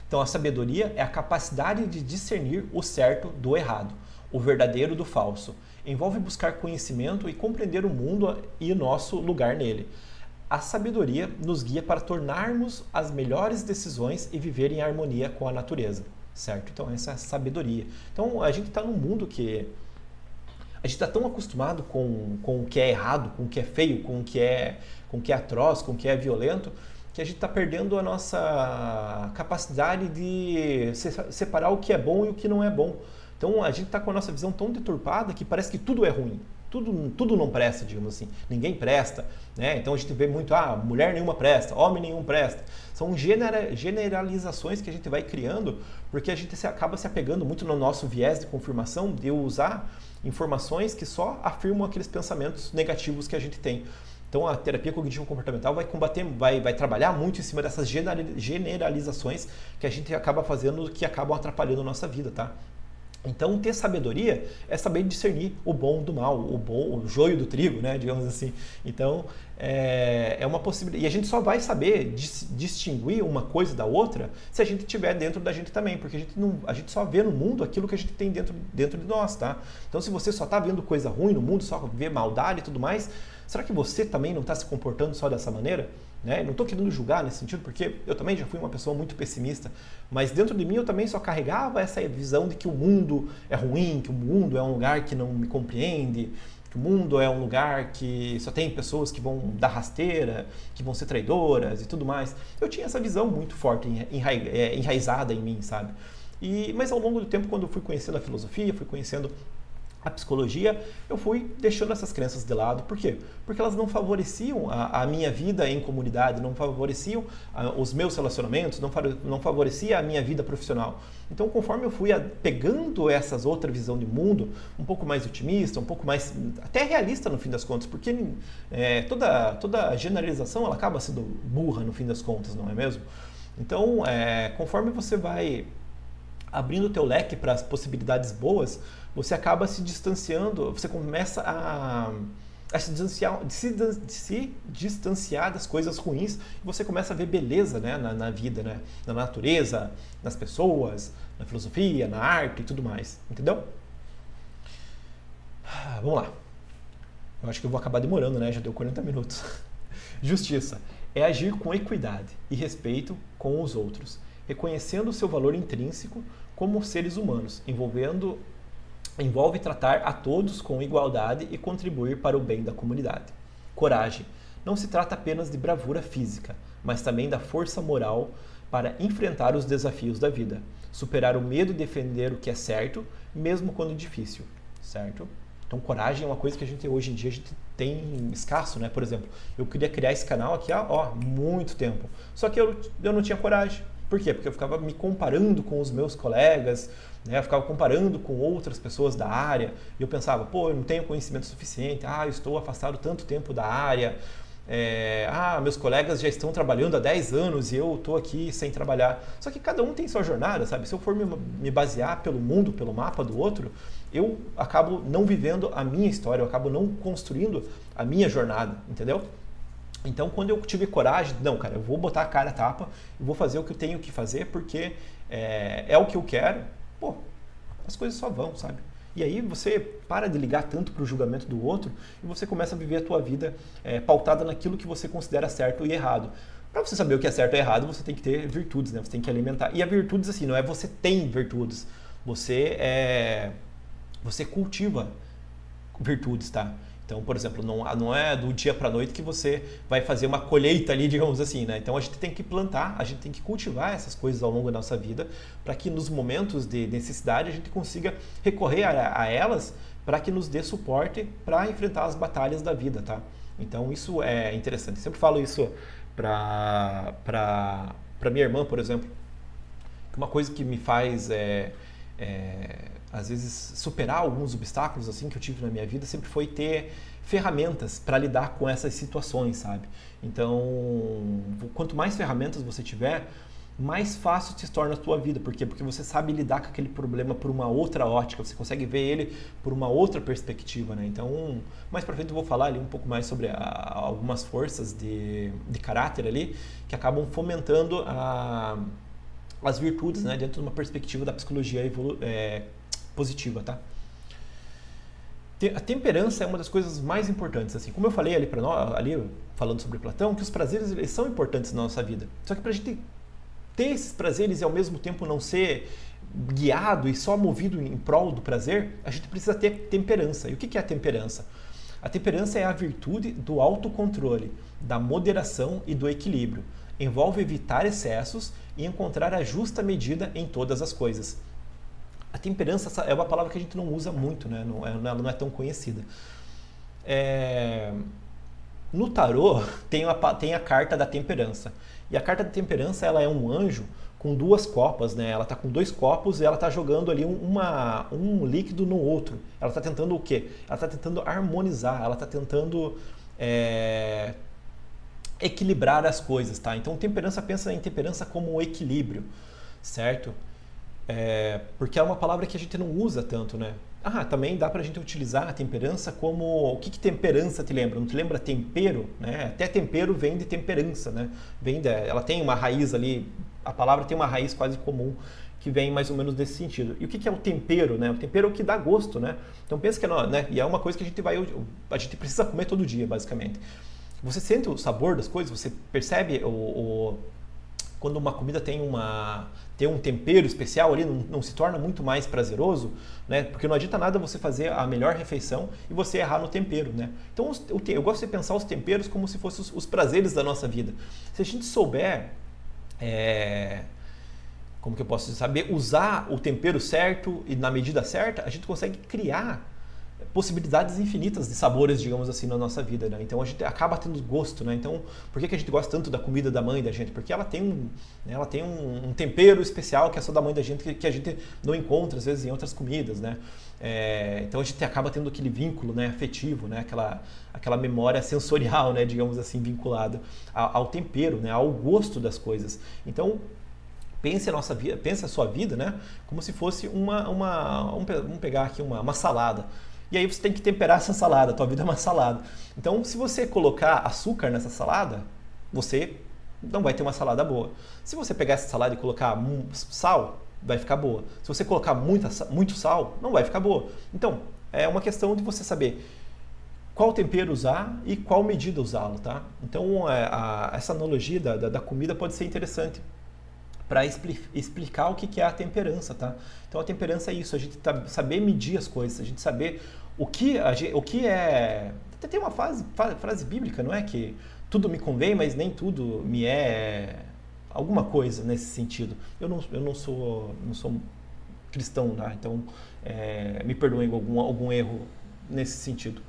Então a sabedoria é a capacidade de discernir o certo do errado, o verdadeiro do falso. Envolve buscar conhecimento e compreender o mundo e o nosso lugar nele. A sabedoria nos guia para tornarmos as melhores decisões e viver em harmonia com a natureza, certo? Então essa é a sabedoria. Então a gente está num mundo que a gente está tão acostumado com o que é errado, com o que é feio, com o que é atroz, com o que é violento, que a gente está perdendo a nossa capacidade de separar o que é bom e o que não é bom. Então a gente está com a nossa visão tão deturpada que parece que tudo é ruim. Tudo não presta, digamos assim. Ninguém presta, né? Então a gente vê muito, mulher nenhuma presta, homem nenhum presta. São generalizações que a gente vai criando porque a gente acaba se apegando muito no nosso viés de confirmação de usar informações que só afirmam aqueles pensamentos negativos que a gente tem. Então a terapia cognitivo-comportamental vai combater, vai trabalhar muito em cima dessas generalizações que a gente acaba fazendo, que acabam atrapalhando a nossa vida, tá? Então, ter sabedoria é saber discernir o bom do mal, o joio do trigo, né, digamos assim. Então, é uma possibilidade. E a gente só vai saber distinguir uma coisa da outra se a gente tiver dentro da gente também, porque a gente só vê no mundo aquilo que a gente tem dentro de nós, tá? Então, se você só está vendo coisa ruim no mundo, só vê maldade e tudo mais, será que você também não está se comportando só dessa maneira? Né? Não estou querendo julgar nesse sentido, porque eu também já fui uma pessoa muito pessimista, mas dentro de mim eu também só carregava essa visão de que o mundo é ruim, que o mundo é um lugar que não me compreende, que o mundo é um lugar que só tem pessoas que vão dar rasteira, que vão ser traidoras e tudo mais. Eu tinha essa visão muito forte, enraizada em mim, sabe? Mas ao longo do tempo, quando eu fui conhecendo a filosofia, fui conhecendo a psicologia, eu fui deixando essas crenças de lado. Por quê? Porque elas não favoreciam a minha vida em comunidade, não favoreciam os meus relacionamentos, não favorecia a minha vida profissional. Então, conforme eu fui pegando essas outras visão de mundo, um pouco mais otimista, um pouco mais até realista no fim das contas, porque toda generalização ela acaba sendo burra no fim das contas, não é mesmo? Então, conforme você vai abrindo o teu leque para as possibilidades boas, você acaba se distanciando, você começa a se distanciar das coisas ruins e você começa a ver beleza, né, na vida, né, na natureza, nas pessoas, na filosofia, na arte e tudo mais, entendeu? Vamos lá. Eu acho que eu vou acabar demorando, né? Já deu 40 minutos. Justiça é agir com equidade e respeito com os outros, reconhecendo o seu valor intrínseco como seres humanos, envolve tratar a todos com igualdade e contribuir para o bem da comunidade. Coragem. Não se trata apenas de bravura física, mas também da força moral para enfrentar os desafios da vida, superar o medo e defender o que é certo, mesmo quando difícil, certo? Então, coragem é uma coisa que hoje em dia a gente tem escasso, né? Por exemplo, eu queria criar esse canal aqui há muito tempo, só que eu não tinha coragem. Por quê? Porque eu ficava me comparando com os meus colegas, né? Eu ficava comparando com outras pessoas da área, e eu pensava, pô, eu não tenho conhecimento suficiente, eu estou afastado tanto tempo da área, meus colegas já estão trabalhando há 10 anos e eu estou aqui sem trabalhar. Só que cada um tem sua jornada, sabe? Se eu for me basear pelo mundo, pelo mapa do outro, eu acabo não vivendo a minha história, eu acabo não construindo a minha jornada, entendeu? Então, quando eu tive coragem, não, cara, eu vou botar a cara a tapa, eu vou fazer o que eu tenho que fazer, porque é o que eu quero, pô, as coisas só vão, sabe? E aí você para de ligar tanto para o julgamento do outro e você começa a viver a tua vida pautada naquilo que você considera certo e errado. Para você saber o que é certo e errado, você tem que ter virtudes, né? Você tem que alimentar. E a virtudes, assim, não é você tem virtudes, você cultiva virtudes, tá? Então, por exemplo, não é do dia para a noite que você vai fazer uma colheita ali, digamos assim, né? Então a gente tem que plantar, a gente tem que cultivar essas coisas ao longo da nossa vida para que nos momentos de necessidade a gente consiga recorrer a elas para que nos dê suporte para enfrentar as batalhas da vida, tá? Então isso é interessante. Eu sempre falo isso para minha irmã, por exemplo, que uma coisa que me faz às vezes superar alguns obstáculos assim que eu tive na minha vida sempre foi ter ferramentas para lidar com essas situações, sabe? Então, quanto mais ferramentas você tiver, mais fácil se torna a tua vida. Por quê? Porque você sabe lidar com aquele problema por uma outra ótica, você consegue ver ele por uma outra perspectiva, né? Então, mais pra frente eu vou falar ali um pouco mais sobre algumas forças de caráter ali que acabam fomentando as virtudes, né? Dentro de uma perspectiva da psicologia positiva, tá? A temperança é uma das coisas mais importantes, assim, como eu falei ali para nós, ali falando sobre Platão, que os prazeres eles são importantes na nossa vida. Só que para a gente ter esses prazeres e ao mesmo tempo não ser guiado e só movido em prol do prazer, a gente precisa ter temperança. E o que é a temperança? A temperança é a virtude do autocontrole, da moderação e do equilíbrio. Envolve evitar excessos e encontrar a justa medida em todas as coisas. A temperança é uma palavra que a gente não usa muito, né? Ela não é tão conhecida. No tarô tem a carta da temperança. E a carta da temperança ela é um anjo com duas copas, né? Ela está com dois copos e ela está jogando ali um líquido no outro. Ela está tentando o quê? Ela está tentando harmonizar, ela está tentando equilibrar as coisas, tá? Então temperança, pensa em temperança como um equilíbrio, certo? Porque é uma palavra que a gente não usa tanto, né? Também dá pra gente utilizar a temperança como... O que temperança te lembra? Não te lembra tempero? Né? Até tempero vem de temperança, né? Ela tem uma raiz ali, a palavra tem uma raiz quase comum que vem mais ou menos desse sentido. E o que é o tempero, né? O tempero é o que dá gosto, né? Então pensa que né? E é uma coisa que a gente precisa comer todo dia, basicamente. Você sente o sabor das coisas, você percebe quando uma comida tem um tempero especial ali, não se torna muito mais prazeroso, né? Porque não adianta nada você fazer a melhor refeição e você errar no tempero, né? Então eu gosto de pensar os temperos como se fossem os prazeres da nossa vida. Se a gente souber, como que eu posso saber usar o tempero certo e na medida certa, a gente consegue criar possibilidades infinitas de sabores, digamos assim, na nossa vida, né? Então a gente acaba tendo gosto, né? Então, por que a gente gosta tanto da comida da mãe da gente? Porque ela tem um tempero especial que é só da mãe da gente, que a gente não encontra, às vezes, em outras comidas, né? Então a gente acaba tendo aquele vínculo, né, afetivo, né? Aquela memória sensorial, né, digamos assim, vinculada ao tempero, né, ao gosto das coisas. Então, pense a sua vida, né, como se fosse vamos pegar aqui uma salada. E aí você tem que temperar essa salada, a tua vida é uma salada. Então, se você colocar açúcar nessa salada, você não vai ter uma salada boa. Se você pegar essa salada e colocar sal, vai ficar boa. Se você colocar muito sal, não vai ficar boa. Então, é uma questão de você saber qual tempero usar e qual medida usá-lo, tá? Então, essa analogia da comida pode ser interessante para explicar o que é a temperança, tá? Então a temperança é isso, a gente saber medir as coisas, a gente saber o que é... Até tem uma frase bíblica, não é? Que tudo me convém, mas nem tudo me é alguma coisa nesse sentido. Eu não sou cristão, tá? Então me perdoem algum erro nesse sentido.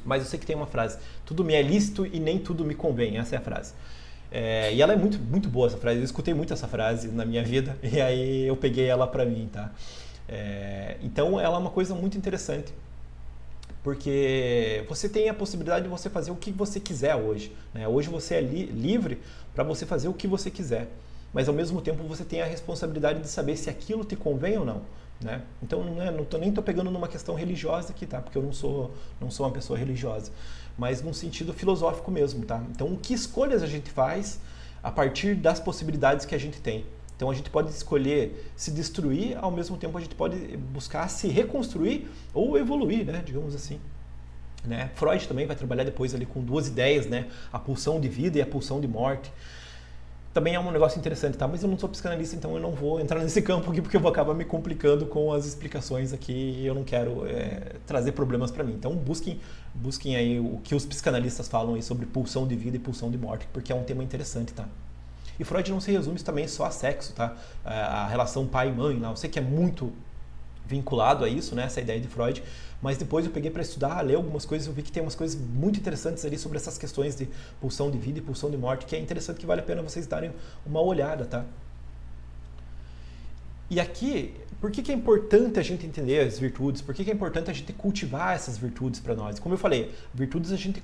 Mas eu sei que tem uma frase, tudo me é lícito e nem tudo me convém, essa é a frase. E ela é muito, muito boa essa frase, eu escutei muito essa frase na minha vida e aí eu peguei ela pra mim, tá? Então ela é uma coisa muito interessante, porque você tem a possibilidade de você fazer o que você quiser hoje, né? Hoje você é livre para você fazer o que você quiser, mas ao mesmo tempo você tem a responsabilidade de saber se aquilo te convém ou não, né? Então nem tô pegando numa questão religiosa aqui, tá? Porque eu não sou uma pessoa religiosa, mas num sentido filosófico mesmo, tá? Então, que escolhas a gente faz a partir das possibilidades que a gente tem? Então, a gente pode escolher se destruir, ao mesmo tempo a gente pode buscar se reconstruir ou evoluir, né? Digamos assim. Né? Freud também vai trabalhar depois ali com duas ideias, né? A pulsão de vida e a pulsão de morte. Também é um negócio interessante, tá? Mas eu não sou psicanalista, então eu não vou entrar nesse campo aqui porque eu vou acabar me complicando com as explicações aqui e eu não quero trazer problemas para mim. Então busquem aí o que os psicanalistas falam aí sobre pulsão de vida e pulsão de morte, porque é um tema interessante, tá? E Freud não se resume também só a sexo, tá? A relação pai e mãe, lá, eu sei que é muito vinculado a isso, né? Essa ideia de Freud, mas depois eu peguei para estudar, ler algumas coisas, eu vi que tem umas coisas muito interessantes ali sobre essas questões de pulsão de vida e pulsão de morte, que é interessante, que vale a pena vocês darem uma olhada, tá? E aqui, por que é importante a gente entender as virtudes? Por que é importante a gente cultivar essas virtudes para nós? Como eu falei, virtudes a gente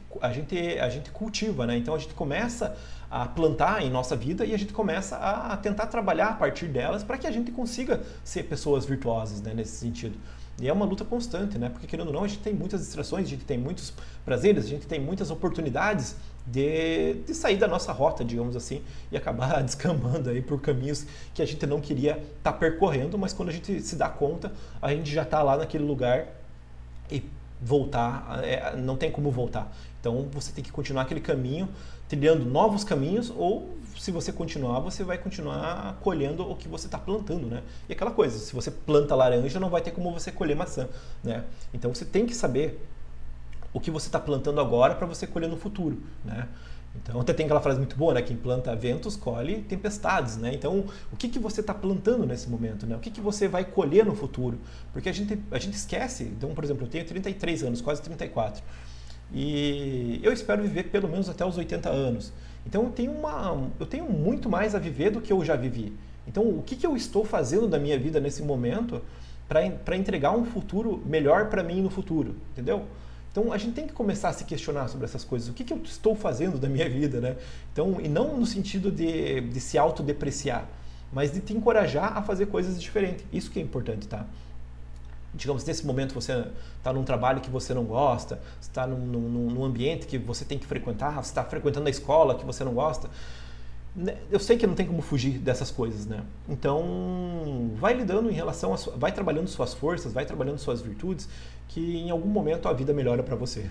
cultiva, né? Então a gente começa a plantar em nossa vida e a gente começa a tentar trabalhar a partir delas para que a gente consiga ser pessoas virtuosas, né, nesse sentido. E é uma luta constante, né? Porque querendo ou não, a gente tem muitas distrações, a gente tem muitos prazeres, a gente tem muitas oportunidades de sair da nossa rota, digamos assim, e acabar descambando aí por caminhos que a gente não queria estar percorrendo, mas quando a gente se dá conta, a gente já está lá naquele lugar e voltar, não tem como voltar. Então você tem que continuar aquele caminho, trilhando novos caminhos, ou se você continuar, você vai continuar colhendo o que você está plantando, né? E aquela coisa, se você planta laranja, não vai ter como você colher maçã, né? Então você tem que saber o que você está plantando agora para você colher no futuro, né? Então até tem aquela frase muito boa, né? Quem planta ventos colhe tempestades, né? Então o que você está plantando nesse momento, né? O que você vai colher no futuro? Porque a gente esquece. Então, por exemplo, eu tenho 33 anos, quase 34. E eu espero viver pelo menos até os 80 anos. Então eu tenho muito mais a viver do que eu já vivi. Então o que eu estou fazendo da minha vida nesse momento para entregar um futuro melhor para mim no futuro, entendeu? Então a gente tem que começar a se questionar sobre essas coisas. O que eu estou fazendo da minha vida, né? Então, e não no sentido de se autodepreciar, mas de te encorajar a fazer coisas diferentes. Isso que é importante, tá? Digamos, nesse momento você está num trabalho que você não gosta, está num ambiente que você tem que frequentar, você está frequentando a escola que você não gosta. Eu sei que não tem como fugir dessas coisas, né? Então, vai lidando em relação vai trabalhando suas forças, vai trabalhando suas virtudes, que em algum momento a vida melhora para você.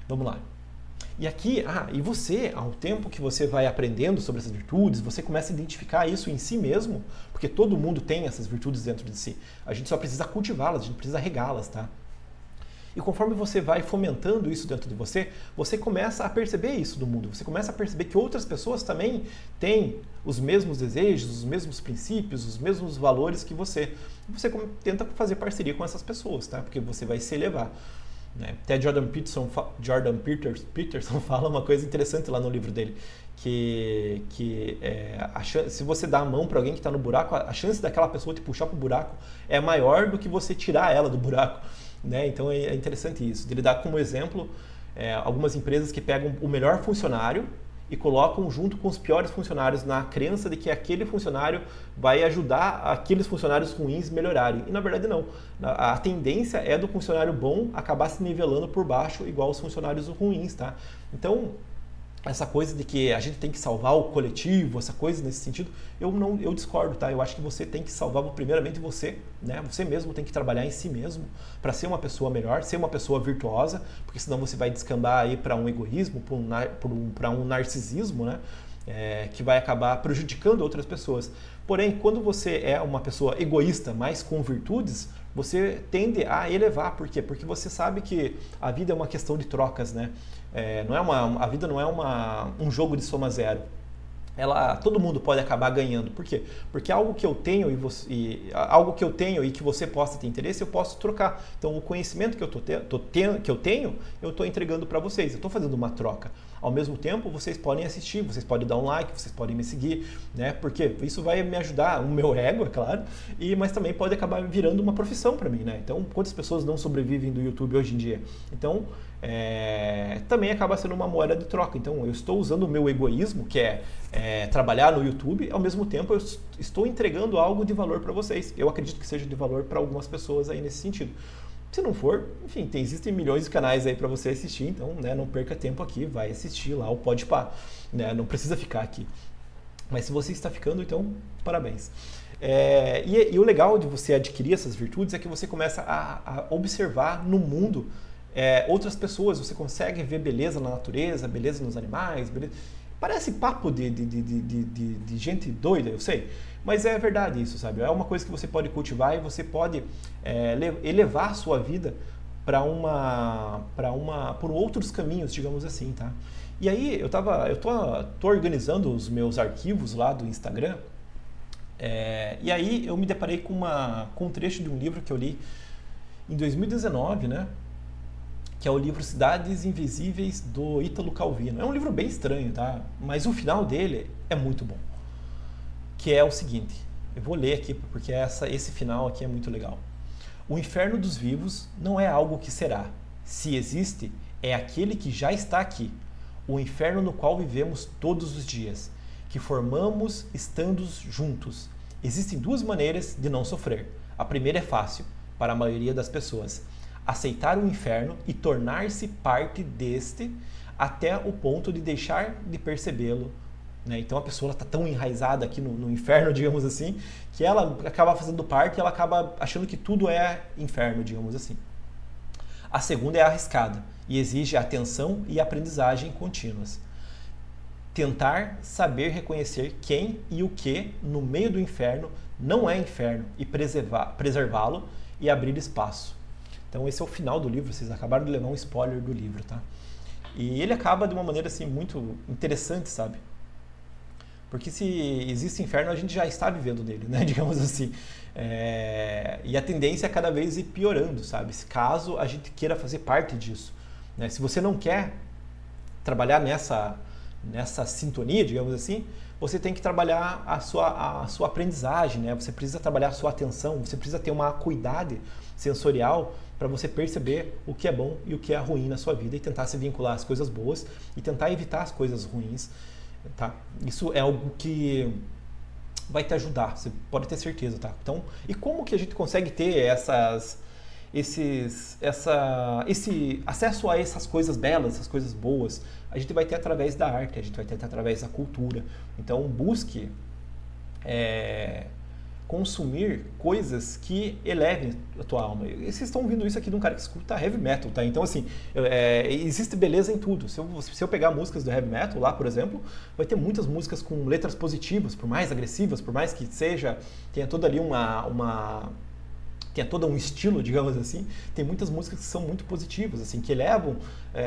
Vamos lá. E aqui, e você, ao tempo que você vai aprendendo sobre essas virtudes, você começa a identificar isso em si mesmo, porque todo mundo tem essas virtudes dentro de si. A gente só precisa cultivá-las, a gente precisa regá-las, tá? E conforme você vai fomentando isso dentro de você, você começa a perceber isso do mundo. Você começa a perceber que outras pessoas também têm os mesmos desejos, os mesmos princípios, os mesmos valores que você. E você tenta fazer parceria com essas pessoas, tá? Porque você vai se elevar. Né? Até Jordan Peterson fala uma coisa interessante lá no livro dele, que se você dá a mão para alguém que está no buraco, a chance daquela pessoa te puxar para o buraco é maior do que você tirar ela do buraco. Né? Então é interessante isso. Ele dá como exemplo algumas empresas que pegam o melhor funcionário e colocam junto com os piores funcionários na crença de que aquele funcionário vai ajudar aqueles funcionários ruins melhorarem. E na verdade não. A tendência é do funcionário bom acabar se nivelando por baixo igual os funcionários ruins, tá? Então, essa coisa de que a gente tem que salvar o coletivo, essa coisa nesse sentido, eu discordo, tá? Eu acho que você tem que salvar primeiramente você, né? Você mesmo tem que trabalhar em si mesmo para ser uma pessoa melhor, ser uma pessoa virtuosa, porque senão você vai descambar aí para um egoísmo, para um narcisismo, né? Que vai acabar prejudicando outras pessoas. Porém, quando você é uma pessoa egoísta, mas com virtudes, você tende a elevar. Por quê? Porque você sabe que a vida é uma questão de trocas, né? A vida não é um jogo de soma zero. Todo mundo pode acabar ganhando. Por quê? Porque algo que eu tenho e que você possa ter interesse, eu posso trocar. Então, o conhecimento que eu tenho, eu estou entregando para vocês. Eu estou fazendo uma troca. Ao mesmo tempo, vocês podem assistir, vocês podem dar um like, vocês podem me seguir, né? Porque isso vai me ajudar, o meu ego, é claro, mas também pode acabar virando uma profissão para mim, né? Então, quantas pessoas não sobrevivem do YouTube hoje em dia? Então, também acaba sendo uma moeda de troca. Então, eu estou usando o meu egoísmo, que é trabalhar no YouTube, ao mesmo tempo eu estou entregando algo de valor para vocês. Eu acredito que seja de valor para algumas pessoas aí nesse sentido. Se não for, enfim, existem milhões de canais aí para você assistir, então, né, não perca tempo aqui, vai assistir lá o Podpah, né, não precisa ficar aqui. Mas se você está ficando, então, parabéns. E o legal de você adquirir essas virtudes é que você começa a observar no mundo outras pessoas, você consegue ver beleza na natureza, beleza nos animais, beleza... Parece papo de gente doida, eu sei, mas é verdade isso, sabe? É uma coisa que você pode cultivar e você pode elevar a sua vida por outros caminhos, digamos assim, tá? E aí eu tô organizando os meus arquivos lá do Instagram, e aí eu me deparei com um trecho de um livro que eu li em 2019, né? Que é o livro Cidades Invisíveis, do Ítalo Calvino. É um livro bem estranho, tá? Mas o final dele é muito bom. Que é o seguinte, eu vou ler aqui porque esse final aqui é muito legal. O inferno dos vivos não é algo que será. Se existe, é aquele que já está aqui. O inferno no qual vivemos todos os dias, que formamos estando juntos. Existem duas maneiras de não sofrer. A primeira é fácil, para a maioria das pessoas. Aceitar o inferno e tornar-se parte deste até o ponto de deixar de percebê-lo. Né? Então a pessoa está tão enraizada aqui no inferno, digamos assim, que ela acaba fazendo parte e ela acaba achando que tudo é inferno, digamos assim. A segunda é arriscada e exige atenção e aprendizagem contínuas. Tentar saber reconhecer quem e o que no meio do inferno não é inferno e preservá-lo e abrir espaço. Então esse é o final do livro, vocês acabaram de levar um spoiler do livro, tá? E ele acaba de uma maneira assim muito interessante, sabe? Porque se existe inferno, a gente já está vivendo nele, né? Digamos assim. E a tendência é cada vez ir piorando, sabe? Caso a gente queira fazer parte disso. Né? Se você não quer trabalhar nessa sintonia, digamos assim, você tem que trabalhar a sua aprendizagem, né? Você precisa trabalhar a sua atenção, você precisa ter uma acuidade sensorial para você perceber o que é bom e o que é ruim na sua vida e tentar se vincular às coisas boas e tentar evitar as coisas ruins, tá? Isso é algo que vai te ajudar, você pode ter certeza, tá? Então, e como que a gente consegue ter esse acesso a essas coisas belas, essas coisas boas? A gente vai ter através da arte, a gente vai ter através da cultura. Então, busque consumir coisas que elevem a tua alma. E vocês estão ouvindo isso aqui de um cara que escuta heavy metal, tá? Então, assim, existe beleza em tudo. Se eu pegar músicas do heavy metal lá, por exemplo, vai ter muitas músicas com letras positivas, por mais agressivas, por mais que tenha toda ali tenha todo um estilo, digamos assim, tem muitas músicas que são muito positivas, assim, que elevam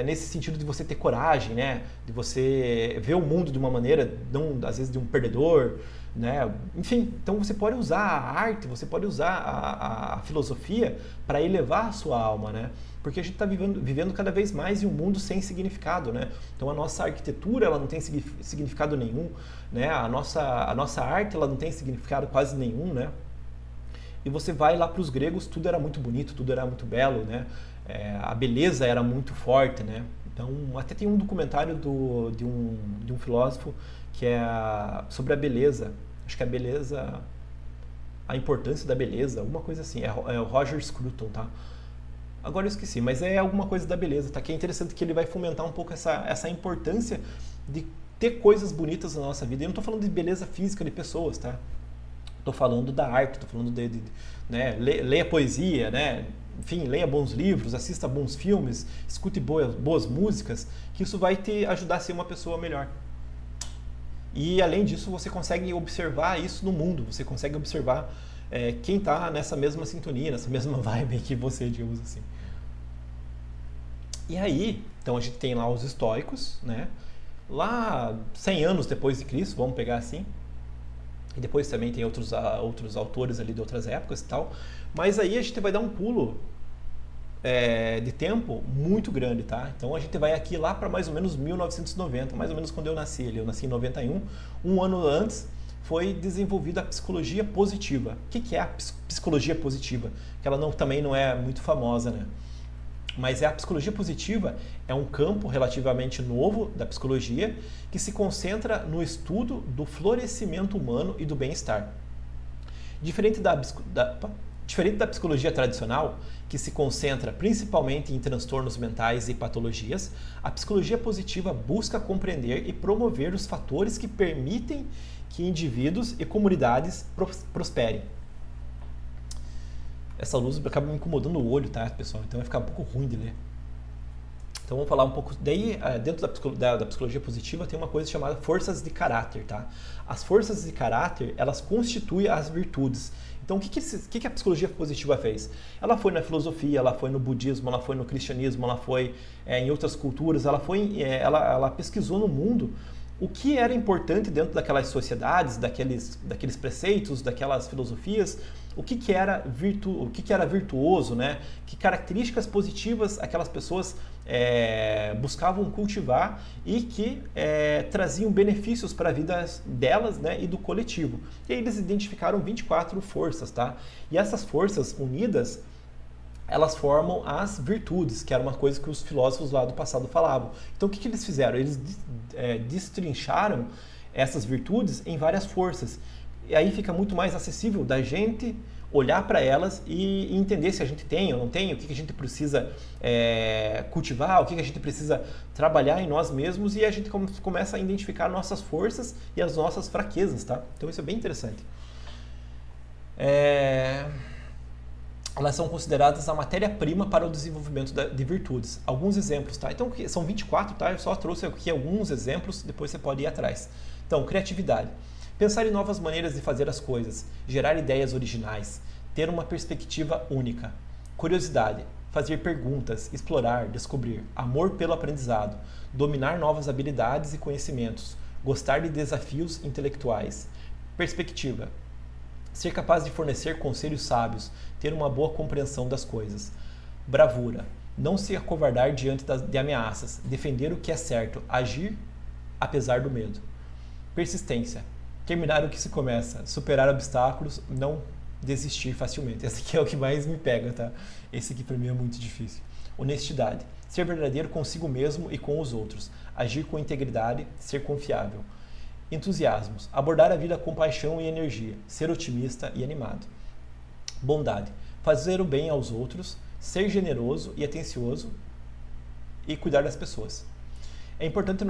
nesse sentido de você ter coragem, né? De você ver o mundo de uma maneira, não às vezes de um perdedor, né? Enfim, então você pode usar a arte, você pode usar a filosofia para elevar a sua alma, né? Porque a gente está vivendo cada vez mais em um mundo sem significado, né? Então a nossa arquitetura ela não tem significado nenhum, né? A nossa arte ela não tem significado quase nenhum, né? E você vai lá para os gregos, tudo era muito bonito, tudo era muito belo, né? A beleza era muito forte, né? Então, até tem um documentário de um filósofo que é sobre a beleza. Acho que a beleza, a importância da beleza, alguma coisa assim. É o Roger Scruton, tá? Agora eu esqueci, mas é alguma coisa da beleza, tá? Que é interessante que ele vai fomentar um pouco essa importância de ter coisas bonitas na nossa vida. Eu não estou falando de beleza física de pessoas, tá? Estou falando da arte, estou falando né, leia poesia, né? Enfim, leia bons livros, assista bons filmes, escute boas músicas, que isso vai te ajudar a ser uma pessoa melhor. E além disso, você consegue observar isso no mundo, você consegue observar quem está nessa mesma sintonia, nessa mesma vibe que você, digamos assim. E aí, então a gente tem lá os estoicos, né? Lá 100 anos depois de Cristo, vamos pegar assim. E depois também tem outros autores ali de outras épocas e tal. Mas aí a gente vai dar um pulo de tempo muito grande, tá? Então a gente vai aqui lá para mais ou menos 1990, mais ou menos quando eu nasci ali. Eu nasci em 91. Um ano antes foi desenvolvida a psicologia positiva. O que é a psicologia positiva? Que ela também não é muito famosa, né? Mas a psicologia positiva é um campo relativamente novo da psicologia que se concentra no estudo do florescimento humano e do bem-estar. Diferente da psicologia tradicional, que se concentra principalmente em transtornos mentais e patologias, a psicologia positiva busca compreender e promover os fatores que permitem que indivíduos e comunidades prosperem. Essa luz acaba me incomodando o olho, tá, pessoal? Então vai ficar um pouco ruim de ler. Então vamos falar um pouco... Daí, dentro da psicologia positiva, tem uma coisa chamada forças de caráter, tá? As forças de caráter, elas constituem as virtudes. Então, o que a psicologia positiva fez? Ela foi na filosofia, ela foi no budismo, ela foi no cristianismo, ela foi em outras culturas, ela pesquisou no mundo o que era importante dentro daquelas sociedades, daqueles preceitos, daquelas filosofias, o que era virtuoso, né? Que características positivas aquelas pessoas buscavam cultivar e que traziam benefícios para a vida delas, né? E do coletivo. E aí eles identificaram 24 forças, tá? E essas forças unidas, elas formam as virtudes, que era uma coisa que os filósofos lá do passado falavam. Então o que eles fizeram? Eles destrincharam essas virtudes em várias forças. E aí fica muito mais acessível da gente olhar para elas e entender se a gente tem ou não tem, o que a gente precisa cultivar, o que a gente precisa trabalhar em nós mesmos, e a gente começa a identificar nossas forças e as nossas fraquezas, tá? Então isso é bem interessante. Elas são consideradas a matéria-prima para o desenvolvimento de virtudes. Alguns exemplos, tá? Então são 24, tá? Eu só trouxe aqui alguns exemplos, depois você pode ir atrás. Então, criatividade. Pensar em novas maneiras de fazer as coisas, gerar ideias originais, ter uma perspectiva única. Curiosidade, fazer perguntas, explorar, descobrir. Amor pelo aprendizado, dominar novas habilidades e conhecimentos, gostar de desafios intelectuais. Perspectiva, ser capaz de fornecer conselhos sábios, ter uma boa compreensão das coisas. Bravura, não se acovardar diante de ameaças, defender o que é certo, agir apesar do medo. Persistência, terminar o que se começa, superar obstáculos, não desistir facilmente. Esse aqui é o que mais me pega, tá? Esse aqui para mim é muito difícil. Honestidade, ser verdadeiro consigo mesmo e com os outros, agir com integridade, ser confiável. Entusiasmos, abordar a vida com paixão e energia, ser otimista e animado. Bondade, fazer o bem aos outros, ser generoso e atencioso e cuidar das pessoas. É importante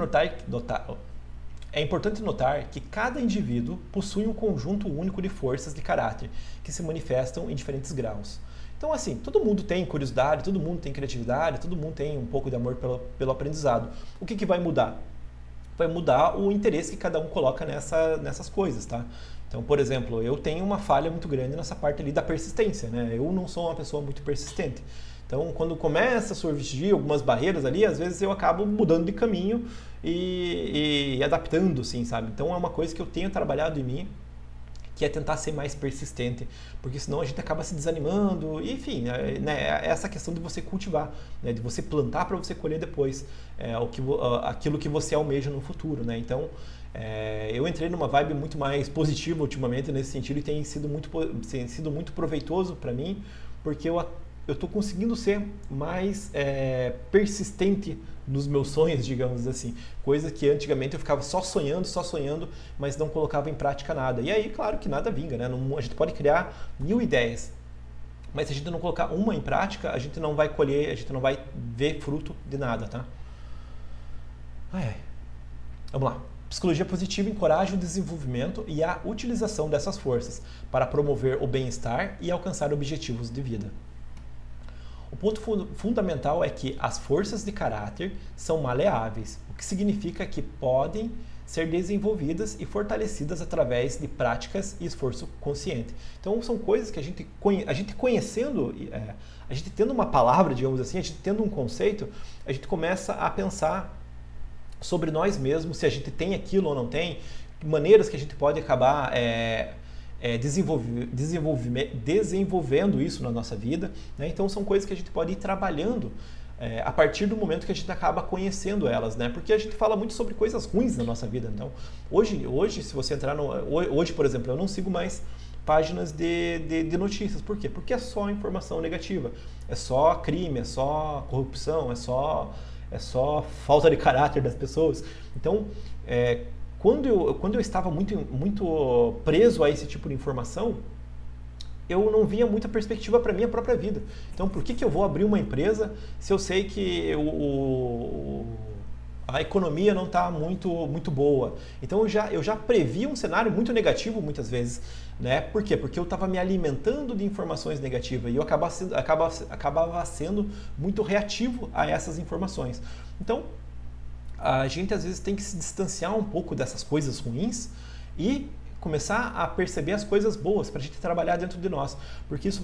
É importante notar que cada indivíduo possui um conjunto único de forças de caráter que se manifestam em diferentes graus. Então, assim, todo mundo tem curiosidade, todo mundo tem criatividade, todo mundo tem um pouco de amor pelo aprendizado. O que vai mudar? Vai mudar o interesse que cada um coloca nessas coisas, tá? Então, por exemplo, eu tenho uma falha muito grande nessa parte ali da persistência, né? Eu não sou uma pessoa muito persistente. Então, quando começa a surgir algumas barreiras ali, às vezes eu acabo mudando de caminho e adaptando, assim, sabe? Então, é uma coisa que eu tenho trabalhado em mim, que é tentar ser mais persistente, porque senão a gente acaba se desanimando, e, enfim, né, essa questão de você cultivar, né, de você plantar para você colher depois aquilo que você almeja no futuro, né? Então, eu entrei numa vibe muito mais positiva ultimamente nesse sentido e tem sido muito proveitoso para mim, porque eu estou conseguindo ser mais persistente nos meus sonhos, digamos assim. Coisa que antigamente eu ficava só sonhando, mas não colocava em prática nada. E aí, claro que nada vinga, né? A gente pode criar 1000 ideias, mas se a gente não colocar uma em prática, a gente não vai colher, a gente não vai ver fruto de nada, tá? Vamos lá. Psicologia positiva encoraja o desenvolvimento e a utilização dessas forças para promover o bem-estar e alcançar objetivos de vida. O ponto fundamental é que as forças de caráter são maleáveis, o que significa que podem ser desenvolvidas e fortalecidas através de práticas e esforço consciente. Então, são coisas que a gente conhecendo, a gente tendo uma palavra, digamos assim, a gente tendo um conceito, a gente começa a pensar sobre nós mesmos, se a gente tem aquilo ou não tem, maneiras que a gente pode acabar desenvolvendo isso na nossa vida, né? Então são coisas que a gente pode ir trabalhando a partir do momento que a gente acaba conhecendo elas, né? Porque a gente fala muito sobre coisas ruins na nossa vida. Então hoje se você entrar hoje, por exemplo, eu não sigo mais páginas de notícias. Por quê? Porque é só informação negativa, é só crime, é só corrupção, é só falta de caráter das pessoas. Então quando eu estava muito preso a esse tipo de informação, eu não via muita perspectiva para a minha própria vida. Então, por que eu vou abrir uma empresa se eu sei que a economia não está muito boa? Então, eu já previ um cenário muito negativo muitas vezes, né? Por quê? Porque eu estava me alimentando de informações negativas e eu acabava sendo muito reativo a essas informações. Então, a gente às vezes tem que se distanciar um pouco dessas coisas ruins e começar a perceber as coisas boas para a gente trabalhar dentro de nós, porque isso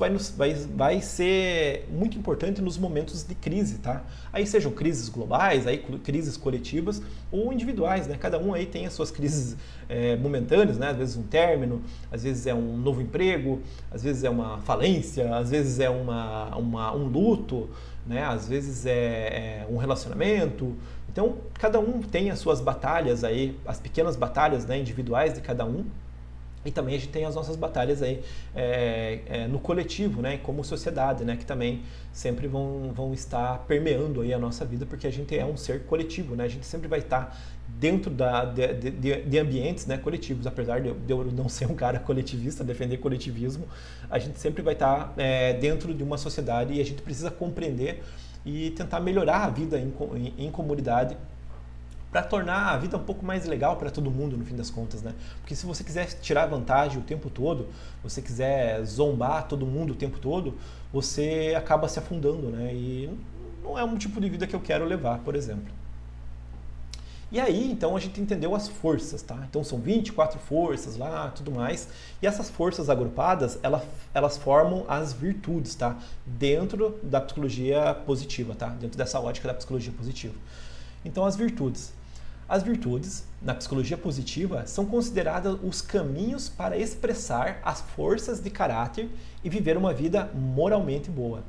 vai ser muito importante nos momentos de crise, tá? Aí sejam crises globais, aí crises coletivas ou individuais, né? Cada um aí tem as suas crises momentâneas, né? Às vezes um término, às vezes é um novo emprego, às vezes é uma falência, às vezes é um luto, né? Às vezes é um relacionamento. Então, cada um tem as suas batalhas aí, as pequenas batalhas, né, individuais de cada um. E também a gente tem as nossas batalhas aí no coletivo, né, como sociedade, né, que também sempre vão estar permeando aí a nossa vida, porque a gente é um ser coletivo, né, a gente sempre vai estar dentro de ambientes, né, coletivos. Apesar de eu não ser um cara coletivista, defender coletivismo, a gente sempre vai estar dentro de uma sociedade e a gente precisa compreender e tentar melhorar a vida em comunidade para tornar a vida um pouco mais legal para todo mundo, no fim das contas, né? Porque se você quiser tirar vantagem o tempo todo, você quiser zombar todo mundo o tempo todo, você acaba se afundando, né? E não é um tipo de vida que eu quero levar, por exemplo. E aí, então, a gente entendeu as forças, tá? Então, são 24 forças lá, tudo mais. E essas forças agrupadas, elas formam as virtudes, tá? Dentro da psicologia positiva, tá? Dentro dessa ótica da psicologia positiva. Então, as virtudes. As virtudes, na psicologia positiva, são consideradas os caminhos para expressar as forças de caráter e viver uma vida moralmente boa.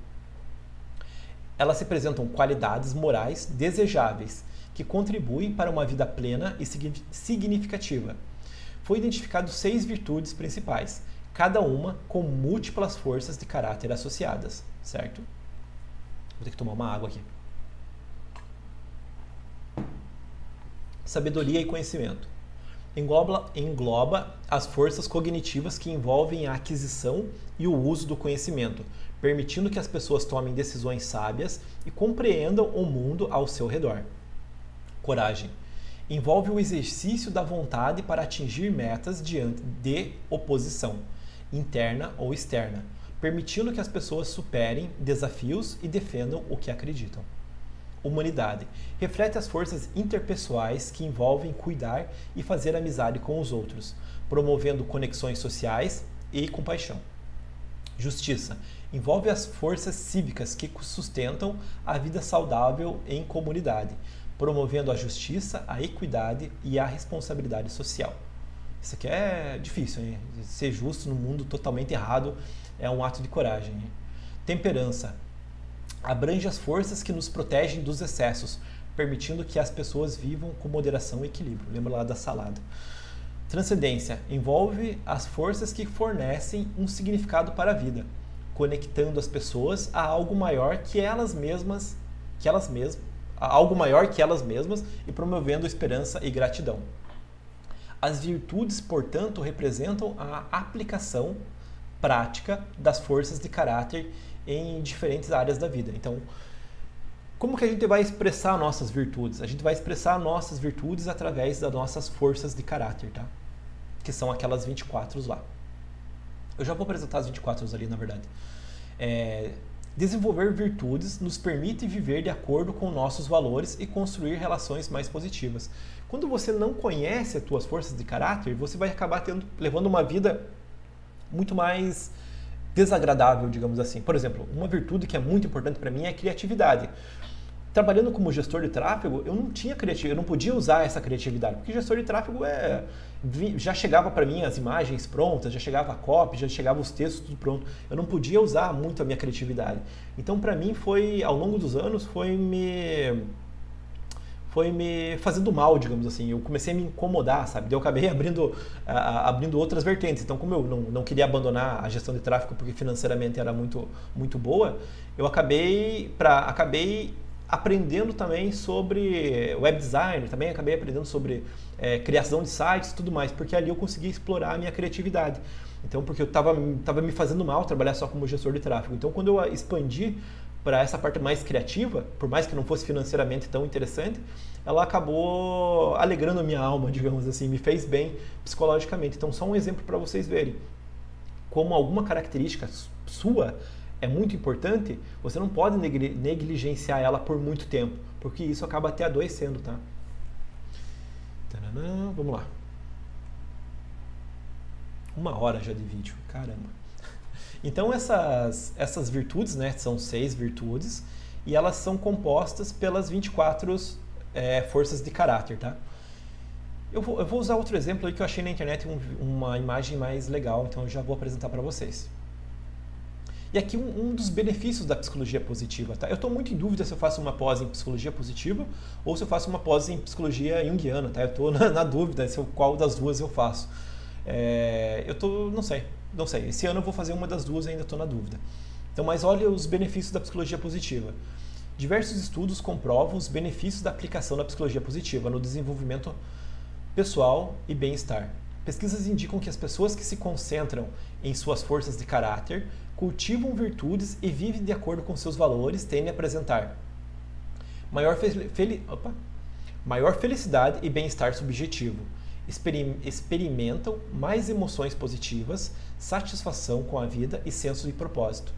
Elas representam qualidades morais desejáveis, que contribuem para uma vida plena e significativa. Foi identificado 6 virtudes principais, cada uma com múltiplas forças de caráter associadas, certo? Vou ter que tomar uma água aqui. Sabedoria e conhecimento. Engloba as forças cognitivas que envolvem a aquisição e o uso do conhecimento, permitindo que as pessoas tomem decisões sábias e compreendam o mundo ao seu redor. Coragem. Envolve o exercício da vontade para atingir metas diante de oposição, interna ou externa, permitindo que as pessoas superem desafios e defendam o que acreditam. Humanidade. Reflete as forças interpessoais que envolvem cuidar e fazer amizade com os outros, promovendo conexões sociais e compaixão. Justiça. Envolve as forças cívicas que sustentam a vida saudável em comunidade, promovendo a justiça, a equidade e a responsabilidade social. Isso aqui é difícil, hein? Ser justo no mundo totalmente errado é um ato de coragem. Hein? Temperança. Abrange as forças que nos protegem dos excessos, permitindo que as pessoas vivam com moderação e equilíbrio. Lembra lá da salada. Transcendência. Envolve as forças que fornecem um significado para a vida, conectando as pessoas a algo maior que elas mesmas, a algo maior que elas mesmas e promovendo esperança e gratidão. As virtudes, portanto, representam a aplicação prática das forças de caráter em diferentes áreas da vida. Então, como que a gente vai expressar nossas virtudes? A gente vai expressar nossas virtudes através das nossas forças de caráter, tá? Que são aquelas 24 lá. Eu já vou apresentar as 24 ali, na verdade. Desenvolver virtudes nos permite viver de acordo com nossos valores e construir relações mais positivas. Quando você não conhece as suas forças de caráter, você vai acabar levando uma vida muito mais desagradável, digamos assim. Por exemplo, uma virtude que é muito importante para mim é a criatividade. Trabalhando como gestor de tráfego, eu não tinha criatividade, eu não podia usar essa criatividade, porque gestor de tráfego já chegava para mim as imagens prontas, já chegava a copy, já chegava os textos tudo pronto. Eu não podia usar muito a minha criatividade. Então, para mim, ao longo dos anos, foi me fazendo mal, digamos assim. Eu comecei a me incomodar, sabe? Eu acabei abrindo outras vertentes. Então, como eu não queria abandonar a gestão de tráfego porque financeiramente era muito, muito boa, eu acabei aprendendo também sobre web design, também acabei aprendendo sobre criação de sites e tudo mais, porque ali eu consegui explorar a minha criatividade. Então, porque eu estava me fazendo mal trabalhar só como gestor de tráfego. Então, quando eu expandi para essa parte mais criativa, por mais que não fosse financeiramente tão interessante, ela acabou alegrando a minha alma, digamos assim, me fez bem psicologicamente. Então, só um exemplo para vocês verem como alguma característica sua é muito importante, você não pode negligenciar ela por muito tempo, porque isso acaba até adoecendo, tá? Taranã, vamos lá. 1 hora já de vídeo, caramba. Então essas virtudes, né, são 6 virtudes, e elas são compostas pelas 24 forças de caráter, tá? Eu vou usar outro exemplo aí que eu achei na internet uma imagem mais legal, então eu já vou apresentar para vocês. E aqui um dos benefícios da psicologia positiva, tá? Eu estou muito em dúvida se eu faço uma pós em psicologia positiva ou se eu faço uma pós em psicologia junguiana, tá? Eu estou na dúvida qual das duas eu faço. Não sei. Esse ano eu vou fazer uma das duas e ainda estou na dúvida. Então, mas olha os benefícios da psicologia positiva. Diversos estudos comprovam os benefícios da aplicação da psicologia positiva no desenvolvimento pessoal e bem-estar. Pesquisas indicam que as pessoas que se concentram em suas forças de caráter, cultivam virtudes e vivem de acordo com seus valores, tendem a apresentar maior felicidade e bem-estar subjetivo. Experimentam mais emoções positivas, satisfação com a vida e senso de propósito.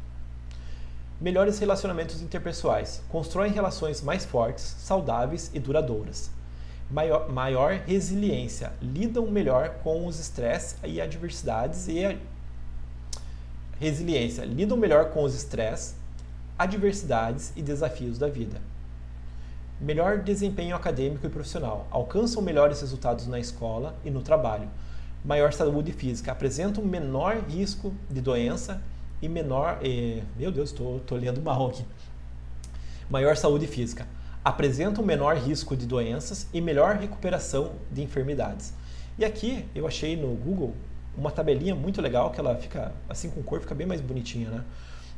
Melhores relacionamentos interpessoais. Constroem relações mais fortes, saudáveis e duradouras. Maior resiliência. Lidam melhor com os estresses e adversidades Lidam melhor com os estresses, adversidades e desafios da vida. Melhor desempenho acadêmico e profissional. Alcançam melhores resultados na escola e no trabalho. Maior saúde física. Apresentam menor risco de doença e menor... meu Deus, estou lendo mal aqui. Maior saúde física. Apresentam menor risco de doenças e melhor recuperação de enfermidades. E aqui eu achei no Google uma tabelinha muito legal, que ela fica assim com cor, fica bem mais bonitinha, né?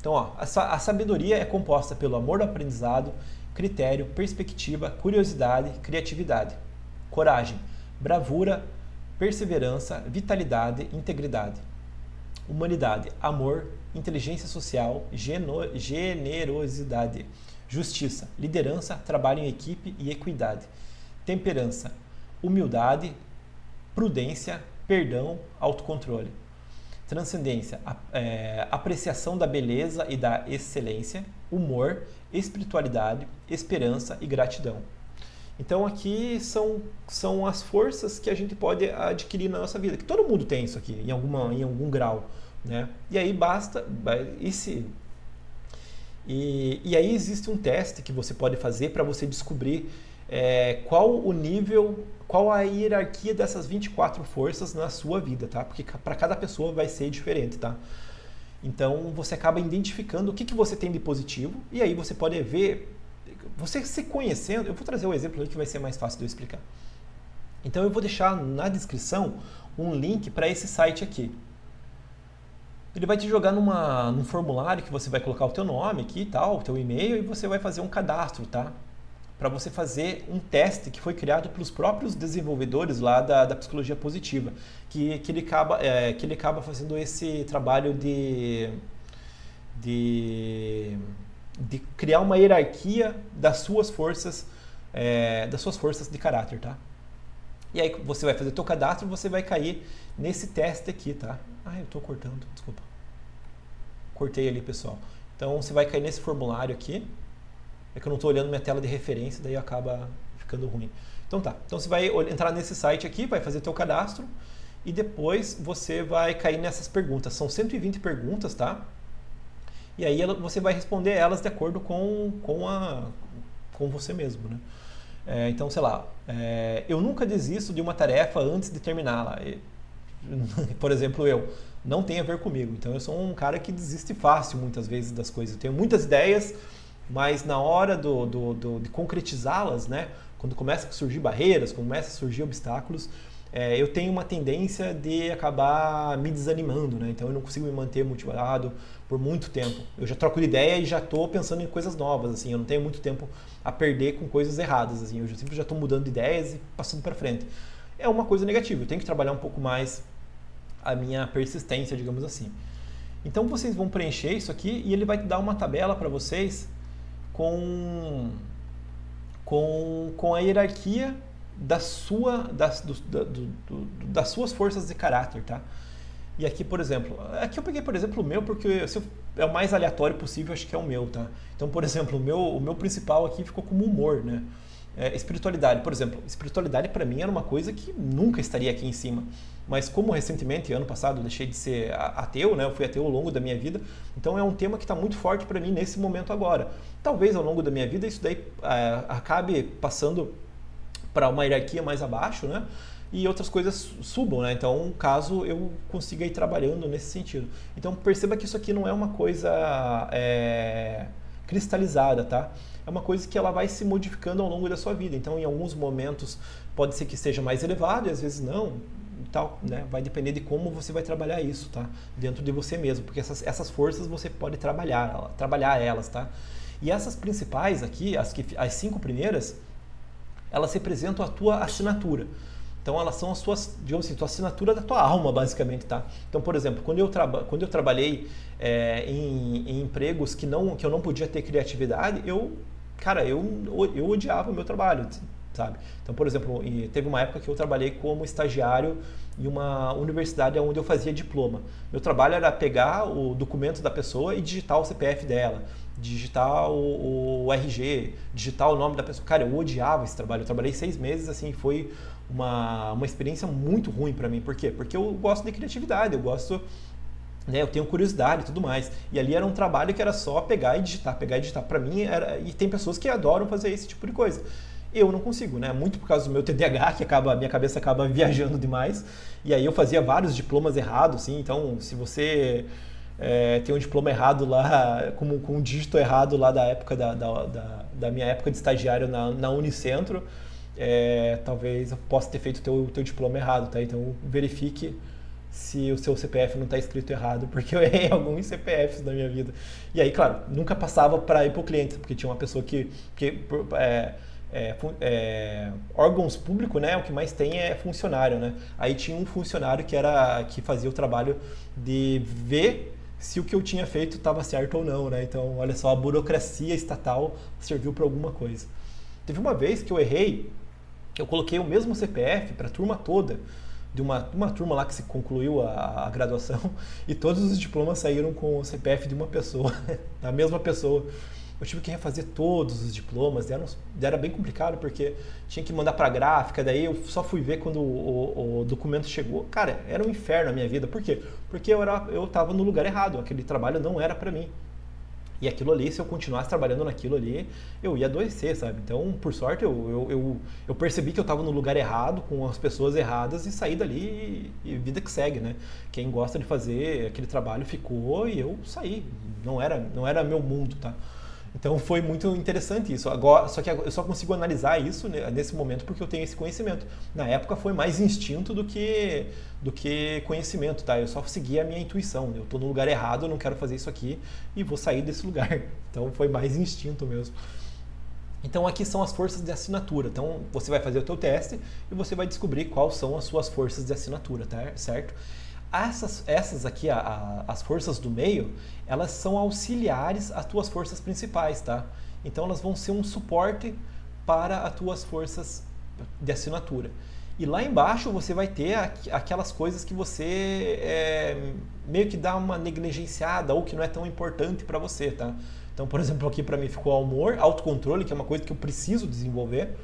Então, ó, a sabedoria é composta pelo amor ao aprendizado, critério, perspectiva, curiosidade, criatividade, coragem, bravura, perseverança, vitalidade, integridade. Humanidade, amor, inteligência social, generosidade, justiça, liderança, trabalho em equipe e equidade. Temperança, humildade, prudência, perdão, autocontrole. Transcendência, apreciação da beleza e da excelência, humor, espiritualidade, esperança e gratidão. Então aqui são as forças que a gente pode adquirir na nossa vida, que todo mundo tem isso aqui, em algum grau, né? E aí basta, e aí existe um teste que você pode fazer para você descobrir qual o nível, qual a hierarquia dessas 24 forças na sua vida, tá? Porque para cada pessoa vai ser diferente, tá? Então você acaba identificando o que você tem de positivo e aí você pode ver, você se conhecendo. Eu vou trazer um exemplo aí que vai ser mais fácil de eu explicar. Então eu vou deixar na descrição um link para esse site aqui. Ele vai te jogar num formulário que você vai colocar o teu nome aqui e tal, o teu e-mail, e você vai fazer um cadastro, tá? Para você fazer um teste que foi criado pelos próprios desenvolvedores lá da psicologia positiva, que ele acaba fazendo esse trabalho de criar uma hierarquia das suas forças de caráter, tá? E aí você vai fazer teu cadastro e você vai cair nesse teste aqui, tá? Eu tô cortando, desculpa. Cortei ali, pessoal. Então você vai cair nesse formulário aqui. É que eu não estou olhando minha tela de referência, daí acaba ficando ruim. Então tá, então você vai entrar nesse site aqui, vai fazer teu cadastro e depois você vai cair nessas perguntas. São 120 perguntas, tá? E aí você vai responder elas de acordo com você mesmo, né? Então, sei lá, eu nunca desisto de uma tarefa antes de terminá-la. Por exemplo, não tem a ver comigo. Então eu sou um cara que desiste fácil muitas vezes das coisas. Eu tenho muitas ideias, mas na hora de concretizá-las, né, quando começa a surgir barreiras, quando começa a surgir obstáculos, eu tenho uma tendência de acabar me desanimando, né? Então eu não consigo me manter motivado por muito tempo. Eu já troco de ideia e já estou pensando em coisas novas, assim. Eu não tenho muito tempo a perder com coisas erradas, assim. Eu sempre já estou mudando de ideias e passando para frente. É uma coisa negativa. Eu tenho que trabalhar um pouco mais a minha persistência, digamos assim. Então vocês vão preencher isso aqui e ele vai dar uma tabela para vocês com a hierarquia das suas forças de caráter, tá? E aqui, por exemplo, eu peguei, por exemplo, o meu, porque é o mais aleatório possível, acho que é o meu, tá? Então, por exemplo, o meu principal aqui ficou como humor, né? Espiritualidade, por exemplo. Espiritualidade para mim era uma coisa que nunca estaria aqui em cima. Mas como recentemente, ano passado, eu deixei de ser ateu, né? Eu fui ateu ao longo da minha vida. Então é um tema que está muito forte para mim nesse momento agora. Talvez ao longo da minha vida isso daí acabe passando para uma hierarquia mais abaixo, né? E outras coisas subam, né? Então, caso eu consiga ir trabalhando nesse sentido. Então perceba que isso aqui não é uma coisa cristalizada, tá? É uma coisa que ela vai se modificando ao longo da sua vida. Então, em alguns momentos pode ser que esteja mais elevado e às vezes não, tal, né? Vai depender de como você vai trabalhar isso, tá? Dentro de você mesmo, porque essas forças você pode trabalhar elas, tá? E essas principais aqui, as 5 primeiras, elas representam a tua assinatura. Então elas são as suas, digamos assim, tua assinatura da tua alma, basicamente, tá? Então, por exemplo, quando eu trabalhei em empregos que eu não podia ter criatividade, eu odiava o meu trabalho, sabe? Então, por exemplo, teve uma época que eu trabalhei como estagiário em uma universidade onde eu fazia diploma. Meu trabalho era pegar o documento da pessoa e digitar o CPF dela, digitar o RG, digitar o nome da pessoa. Cara, eu odiava esse trabalho. Eu trabalhei 6 meses, assim, foi uma experiência muito ruim para mim. Por quê? Porque eu gosto de criatividade, eu gosto, né, eu tenho curiosidade e tudo mais. E ali era um trabalho que era só pegar e digitar. Para mim e tem pessoas que adoram fazer esse tipo de coisa. Eu não consigo, né? Muito por causa do meu TDAH, que minha cabeça acaba viajando demais. E aí eu fazia vários diplomas errados, assim. Então, se você tem um diploma errado lá, com um dígito errado lá da época da minha época de estagiário na Unicentro, talvez eu possa ter feito o teu diploma errado, tá? Então verifique se o seu CPF não está escrito errado, porque eu errei alguns CPFs na minha vida. E aí, claro, nunca passava para ir para o cliente, porque tinha uma pessoa órgãos públicos, né, o que mais tem é funcionário, né? Aí tinha um funcionário que fazia o trabalho de ver se o que eu tinha feito estava certo ou não, né? Então, olha só, a burocracia estatal serviu para alguma coisa. Teve uma vez que eu errei que eu coloquei o mesmo CPF para a turma toda, de uma turma lá que se concluiu a graduação, e todos os diplomas saíram com o CPF de uma pessoa, da mesma pessoa. Eu tive que refazer todos os diplomas, era bem complicado porque tinha que mandar para a gráfica, daí eu só fui ver quando o documento chegou. Cara, era um inferno a minha vida. Por quê? Porque eu estava no lugar errado, aquele trabalho não era para mim. E aquilo ali, se eu continuasse trabalhando naquilo ali, eu ia adoecer, sabe? Então, por sorte, eu percebi que eu estava no lugar errado, com as pessoas erradas, e saí dali e vida que segue, né? Quem gosta de fazer aquele trabalho ficou e eu saí. Não era meu mundo, tá? Então foi muito interessante isso. Agora, só que eu só consigo analisar isso nesse momento porque eu tenho esse conhecimento. Na época foi mais instinto do que conhecimento, tá? Eu só segui a minha intuição. Eu estou no lugar errado, eu não quero fazer isso aqui e vou sair desse lugar. Então foi mais instinto mesmo. Então aqui são as forças de assinatura. Então você vai fazer o teu teste e você vai descobrir quais são as suas forças de assinatura, tá? Certo? Essas aqui, as forças do meio, elas são auxiliares às tuas forças principais, tá? Então elas vão ser um suporte para as tuas forças de assinatura. E lá embaixo você vai ter aquelas coisas que você meio que dá uma negligenciada ou que não é tão importante para você, tá? Então, por exemplo, aqui para mim ficou amor, autocontrole, que é uma coisa que eu preciso desenvolver.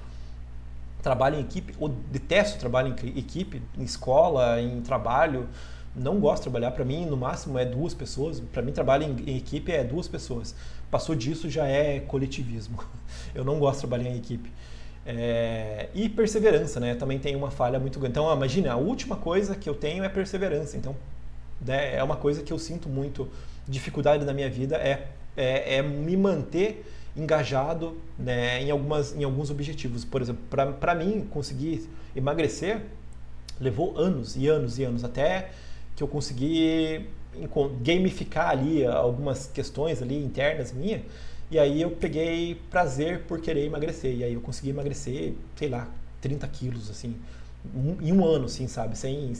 Trabalho em equipe, eu detesto trabalho em equipe, em escola, em trabalho. Não gosto de trabalhar, para mim no máximo é 2 pessoas, para mim trabalho em equipe é 2 pessoas. Passou disso já é coletivismo, eu não gosto de trabalhar em equipe. E perseverança, né? Também tem uma falha muito grande. Então imagina, a última coisa que eu tenho é perseverança, então é uma coisa que eu sinto muito dificuldade na minha vida, é me manter engajado, né, em alguns objetivos. Por exemplo, para mim conseguir emagrecer levou anos e anos e anos até que eu consegui gamificar ali algumas questões ali internas minhas, e aí eu peguei prazer por querer emagrecer, e aí eu consegui emagrecer, sei lá, 30 quilos, assim, em um ano, assim, sabe, sem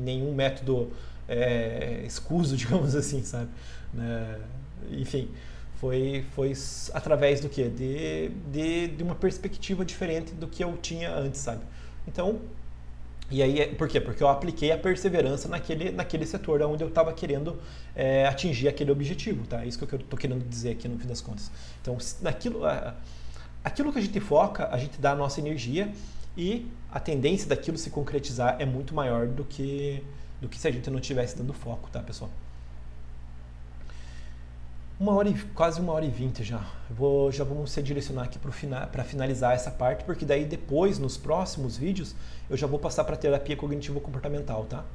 nenhum método escuso, digamos assim, sabe, né? Enfim, foi através do quê? De uma perspectiva diferente do que eu tinha antes, sabe? Então, e aí, por quê? Porque eu apliquei a perseverança naquele setor onde eu estava querendo atingir aquele objetivo, tá? É isso que eu estou querendo dizer aqui no fim das contas. Então, aquilo que a gente foca, a gente dá a nossa energia e a tendência daquilo se concretizar é muito maior do que se a gente não estivesse dando foco, tá, pessoal? Quase 1h20 já. Já vamos se direcionar aqui para finalizar essa parte, porque daí depois, nos próximos vídeos, eu já vou passar para a terapia cognitivo-comportamental, tá?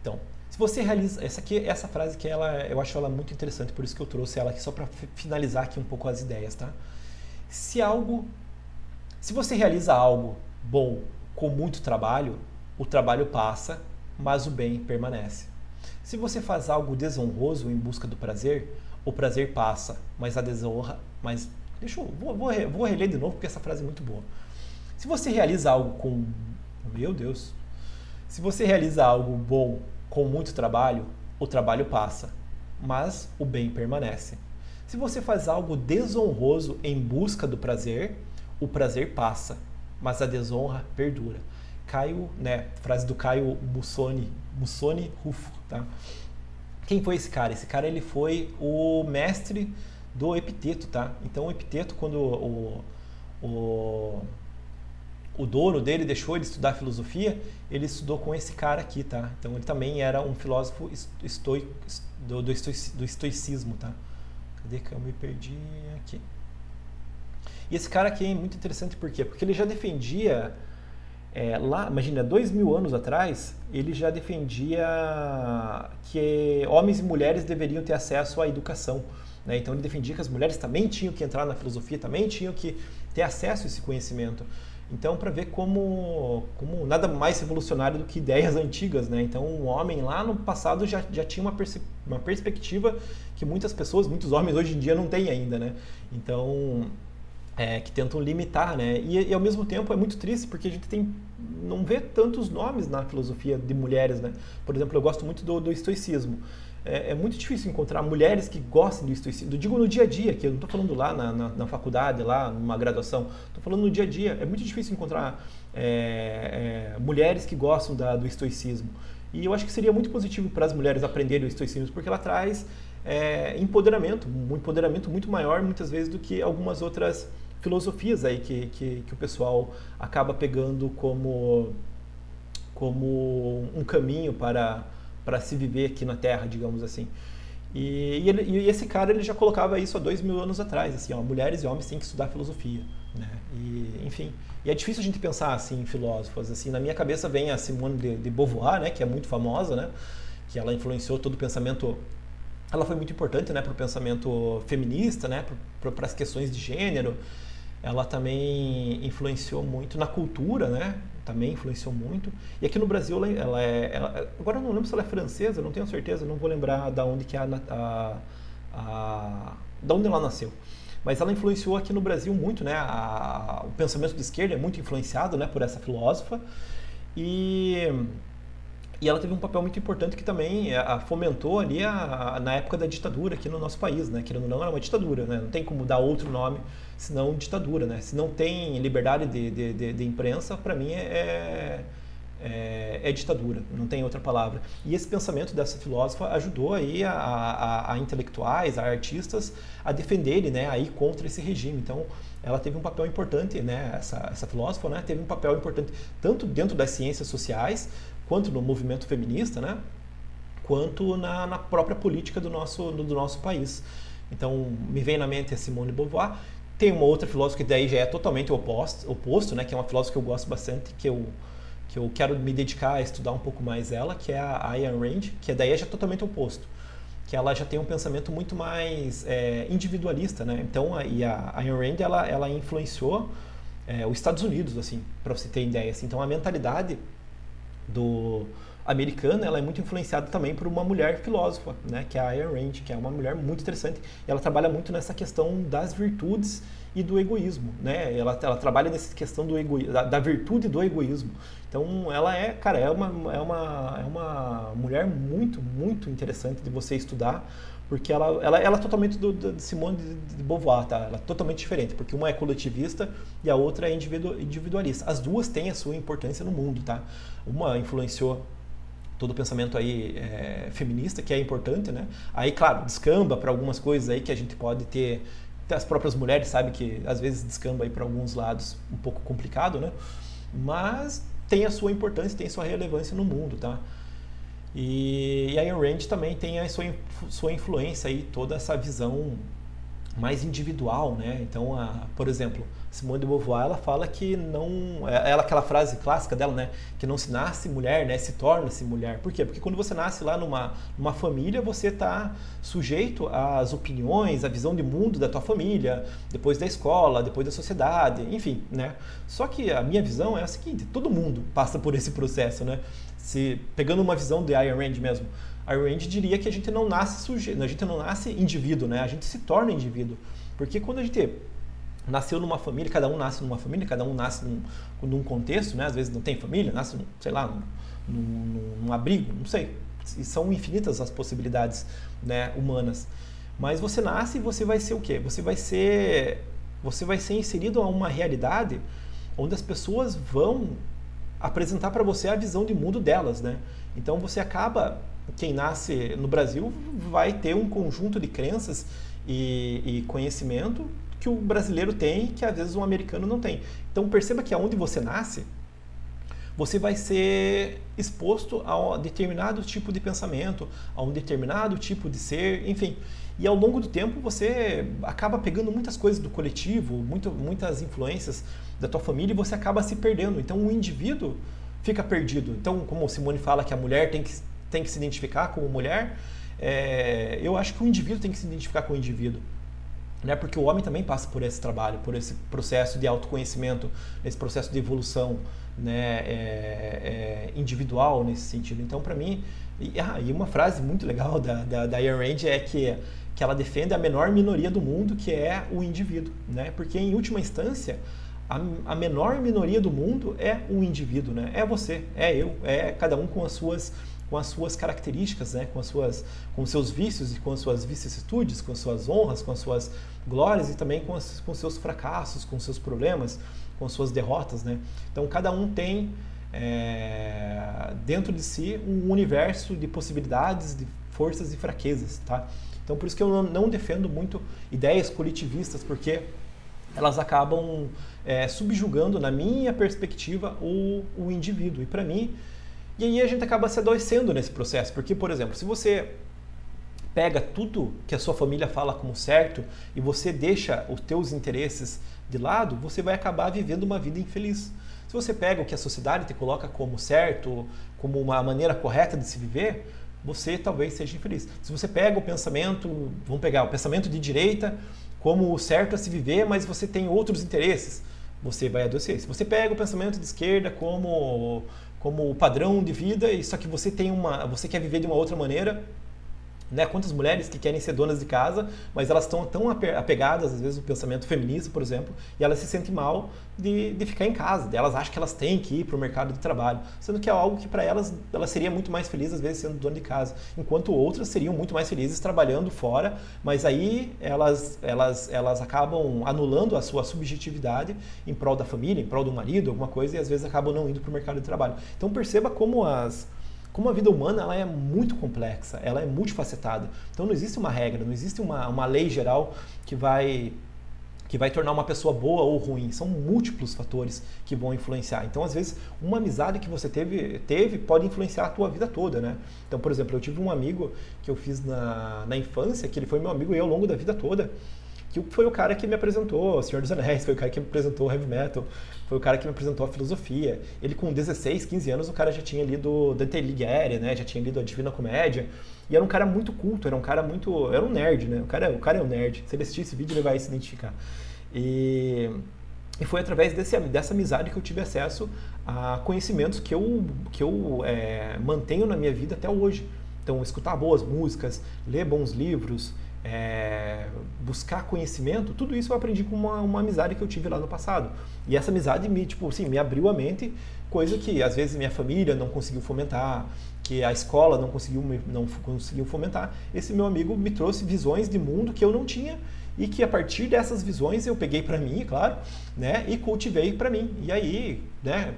Então, se você realiza... Essa frase que eu acho ela muito interessante, por isso que eu trouxe ela aqui, só para finalizar aqui um pouco as ideias, tá? Se você realiza algo bom com muito trabalho, o trabalho passa, mas o bem permanece. Se você faz algo desonroso em busca do prazer, o prazer passa, mas a desonra... Vou reler de novo porque essa frase é muito boa. Se você realiza algo com... Meu Deus! Se você realiza algo bom com muito trabalho, o trabalho passa, mas o bem permanece. Se você faz algo desonroso em busca do prazer, o prazer passa, mas a desonra perdura. Frase do Caio Mussoni Rufo, tá? Quem foi esse cara? Esse cara ele foi o mestre do Epiteto, tá? Então o Epiteto, quando o dono dele deixou ele estudar filosofia, ele estudou com esse cara aqui, tá? Então ele também era um filósofo do estoicismo, tá? Cadê que eu me perdi aqui? E esse cara aqui é muito interessante, por quê? Porque ele já defendia... imagina, 2000 anos atrás, ele já defendia que homens e mulheres deveriam ter acesso à educação, né? Então ele defendia que as mulheres também tinham que entrar na filosofia, também tinham que ter acesso a esse conhecimento. Então, para ver como nada mais revolucionário do que ideias antigas, né? Então, um homem lá no passado já tinha uma perspectiva que muitos homens hoje em dia não têm ainda, né? Então... que tentam limitar, né? E ao mesmo tempo é muito triste porque a gente não vê tantos nomes na filosofia de mulheres, né? Por exemplo, eu gosto muito do estoicismo. é muito difícil encontrar mulheres que gostem do estoicismo. Eu digo no dia a dia, que eu não estou falando lá na faculdade, lá numa graduação, estou falando no dia a dia. É muito difícil encontrar mulheres que gostam do estoicismo. E eu acho que seria muito positivo para as mulheres aprenderem o estoicismo, porque ela traz empoderamento, um empoderamento muito maior, muitas vezes, do que algumas outras filosofias aí que o pessoal acaba pegando como um caminho para se viver aqui na Terra, digamos assim. E esse cara ele já colocava isso há 2000 anos atrás, assim, ó, mulheres e homens têm que estudar filosofia, né? E, enfim, e é difícil a gente pensar assim em filósofos, assim, na minha cabeça vem a Simone de Beauvoir, né, que é muito famosa, né, que ela influenciou todo o pensamento, ela foi muito importante, né, para o pensamento feminista, né, para as questões de gênero. Ela também influenciou muito na cultura, né? Também influenciou muito. E aqui no Brasil, agora eu não lembro se ela é francesa, não tenho certeza, não vou lembrar da onde que da onde ela nasceu. Mas ela influenciou aqui no Brasil muito, né? O pensamento de esquerda é muito influenciado, né, por essa filósofa. E ela teve um papel muito importante que também fomentou ali na época da ditadura aqui no nosso país, né? Querendo ou não, era uma ditadura, né? Não tem como dar outro nome senão ditadura, né? Se não tem liberdade de imprensa, para mim é ditadura, não tem outra palavra. E esse pensamento dessa filósofa ajudou aí a intelectuais, a artistas a defenderem, né, aí contra esse regime. Então, ela teve um papel importante, né, essa filósofa, né, teve um papel importante tanto dentro das ciências sociais, quanto no movimento feminista, né, quanto na própria política do nosso país. Então, me vem na mente a Simone de Beauvoir. Tem uma outra filósofa que daí já é totalmente oposto, né, que é uma filósofa que eu gosto bastante, que eu quero me dedicar a estudar um pouco mais ela, que é a Ayn Rand, que daí é já totalmente oposto, que ela já tem um pensamento muito mais individualista, né? Então, a Ayn Rand, ela influenciou os Estados Unidos, assim, para você ter ideia. Assim. Então, a mentalidade americana, ela é muito influenciada também por uma mulher filósofa, né, que é a Ayn Rand, que é uma mulher muito interessante. Ela trabalha muito nessa questão das virtudes e do egoísmo, né? Ela trabalha nessa questão da virtude e do egoísmo. Então, ela é uma mulher muito, muito interessante de você estudar, porque ela é totalmente de Simone de Beauvoir, tá? Ela é totalmente diferente, porque uma é coletivista e a outra é individualista. As duas têm a sua importância no mundo, tá? Uma influenciou todo o pensamento aí feminista, que é importante, né? Aí, claro, descamba para algumas coisas aí que a gente pode ter, as próprias mulheres sabem que às vezes descamba aí para alguns lados um pouco complicado, né? Mas tem a sua importância, tem a sua relevância no mundo, tá? E a Ayn Rand também tem a sua influência aí, toda essa visão mais individual, né? Então, por exemplo, Simone de Beauvoir, ela fala que não... aquela frase clássica dela, né? Que não se nasce mulher, né? Se torna-se mulher. Por quê? Porque quando você nasce lá numa família, você está sujeito às opiniões, à visão de mundo da tua família, depois da escola, depois da sociedade, enfim, né? Só que a minha visão é a seguinte, todo mundo passa por esse processo, né? Pegando uma visão de Ayn Rand mesmo, a Ayn Rand diria que a gente não nasce sujeito, a gente não nasce indivíduo, né? A gente se torna indivíduo. Porque quando a gente nasceu numa família, cada um nasce numa família, cada um nasce num contexto, né? Às vezes não tem família, nasce, sei lá, num abrigo, não sei. E são infinitas as possibilidades, né, humanas. Mas você nasce e você vai ser o quê? Você vai ser inserido a uma realidade onde as pessoas vão apresentar para você a visão de mundo delas, né? Então você acaba, quem nasce no Brasil vai ter um conjunto de crenças e conhecimento que o brasileiro tem, que às vezes um americano não tem. Então perceba que aonde você nasce, você vai ser exposto a um determinado tipo de pensamento, a um determinado tipo de ser, enfim. E ao longo do tempo você acaba pegando muitas coisas do coletivo, muitas influências da tua família e você acaba se perdendo. Então o indivíduo fica perdido. Então, como o Simone fala que a mulher tem que se identificar como mulher, eu acho que o indivíduo tem que se identificar com o indivíduo. Né? Porque o homem também passa por esse trabalho, por esse processo de autoconhecimento, esse processo de evolução, né? Individual nesse sentido. Então, para mim, e uma frase muito legal da Ayn Rand é que ela defende a menor minoria do mundo, que é o indivíduo. Né? Porque, em última instância, a menor minoria do mundo é o indivíduo. Né? É você, é eu, é cada um com as suas com as suas características, né? Com os seus vícios e com as suas vicissitudes, com as suas honras, com as suas glórias e também com os seus fracassos, com os seus problemas, com as suas derrotas, né? Então cada um tem dentro de si um universo de possibilidades, de forças e fraquezas, tá? Então por isso que eu não defendo muito ideias coletivistas, porque elas acabam subjugando, na minha perspectiva, o indivíduo. E para mim, e aí a gente acaba se adoecendo nesse processo, porque, por exemplo, se você pega tudo que a sua família fala como certo e você deixa os teus interesses de lado, você vai acabar vivendo uma vida infeliz. Se você pega o que a sociedade te coloca como certo, como uma maneira correta de se viver, você talvez seja infeliz. Se você pega o pensamento, vamos pegar o pensamento de direita como o certo a se viver, mas você tem outros interesses, você vai adoecer. Se você pega o pensamento de esquerda como o padrão de vida, e só que você quer viver de uma outra maneira, né? Quantas mulheres que querem ser donas de casa, mas elas estão tão apegadas, às vezes, ao pensamento feminista, por exemplo, e elas se sentem mal de ficar em casa. Elas acham que elas têm que ir para o mercado de trabalho, sendo que é algo que para elas seria muito mais feliz, às vezes, sendo dona de casa, enquanto outras seriam muito mais felizes trabalhando fora, mas aí elas acabam anulando a sua subjetividade em prol da família, em prol do marido, alguma coisa, e às vezes acabam não indo para o mercado de trabalho. Então perceba como a vida humana ela é muito complexa, ela é multifacetada. Então não existe uma regra, não existe uma lei geral que vai tornar uma pessoa boa ou ruim. São múltiplos fatores que vão influenciar. Então, às vezes, uma amizade que você teve pode influenciar a tua vida toda, né? Então, por exemplo, eu tive um amigo que eu fiz na infância, que ele foi meu amigo e ao longo da vida toda, que foi o cara que me apresentou o Senhor dos Anéis, foi o cara que me apresentou o Heavy Metal, foi o cara que me apresentou a filosofia. Ele com 16, 15 anos, o cara já tinha lido Dante Alighieri, né? Já tinha lido a Divina Comédia, e era um cara muito culto, era um nerd, né? O cara é um nerd. Se ele assistir esse vídeo, ele vai se identificar. E foi através dessa amizade que eu tive acesso a conhecimentos que eu mantenho na minha vida até hoje. Então, escutar boas músicas, ler bons livros, buscar conhecimento, tudo isso eu aprendi com uma amizade que eu tive lá no passado. E essa amizade me abriu a mente, coisa que às vezes minha família não conseguiu fomentar, que a escola não conseguiu fomentar. Esse meu amigo me trouxe visões de mundo que eu não tinha e que a partir dessas visões eu peguei para mim, claro, né, e cultivei para mim. E aí, né,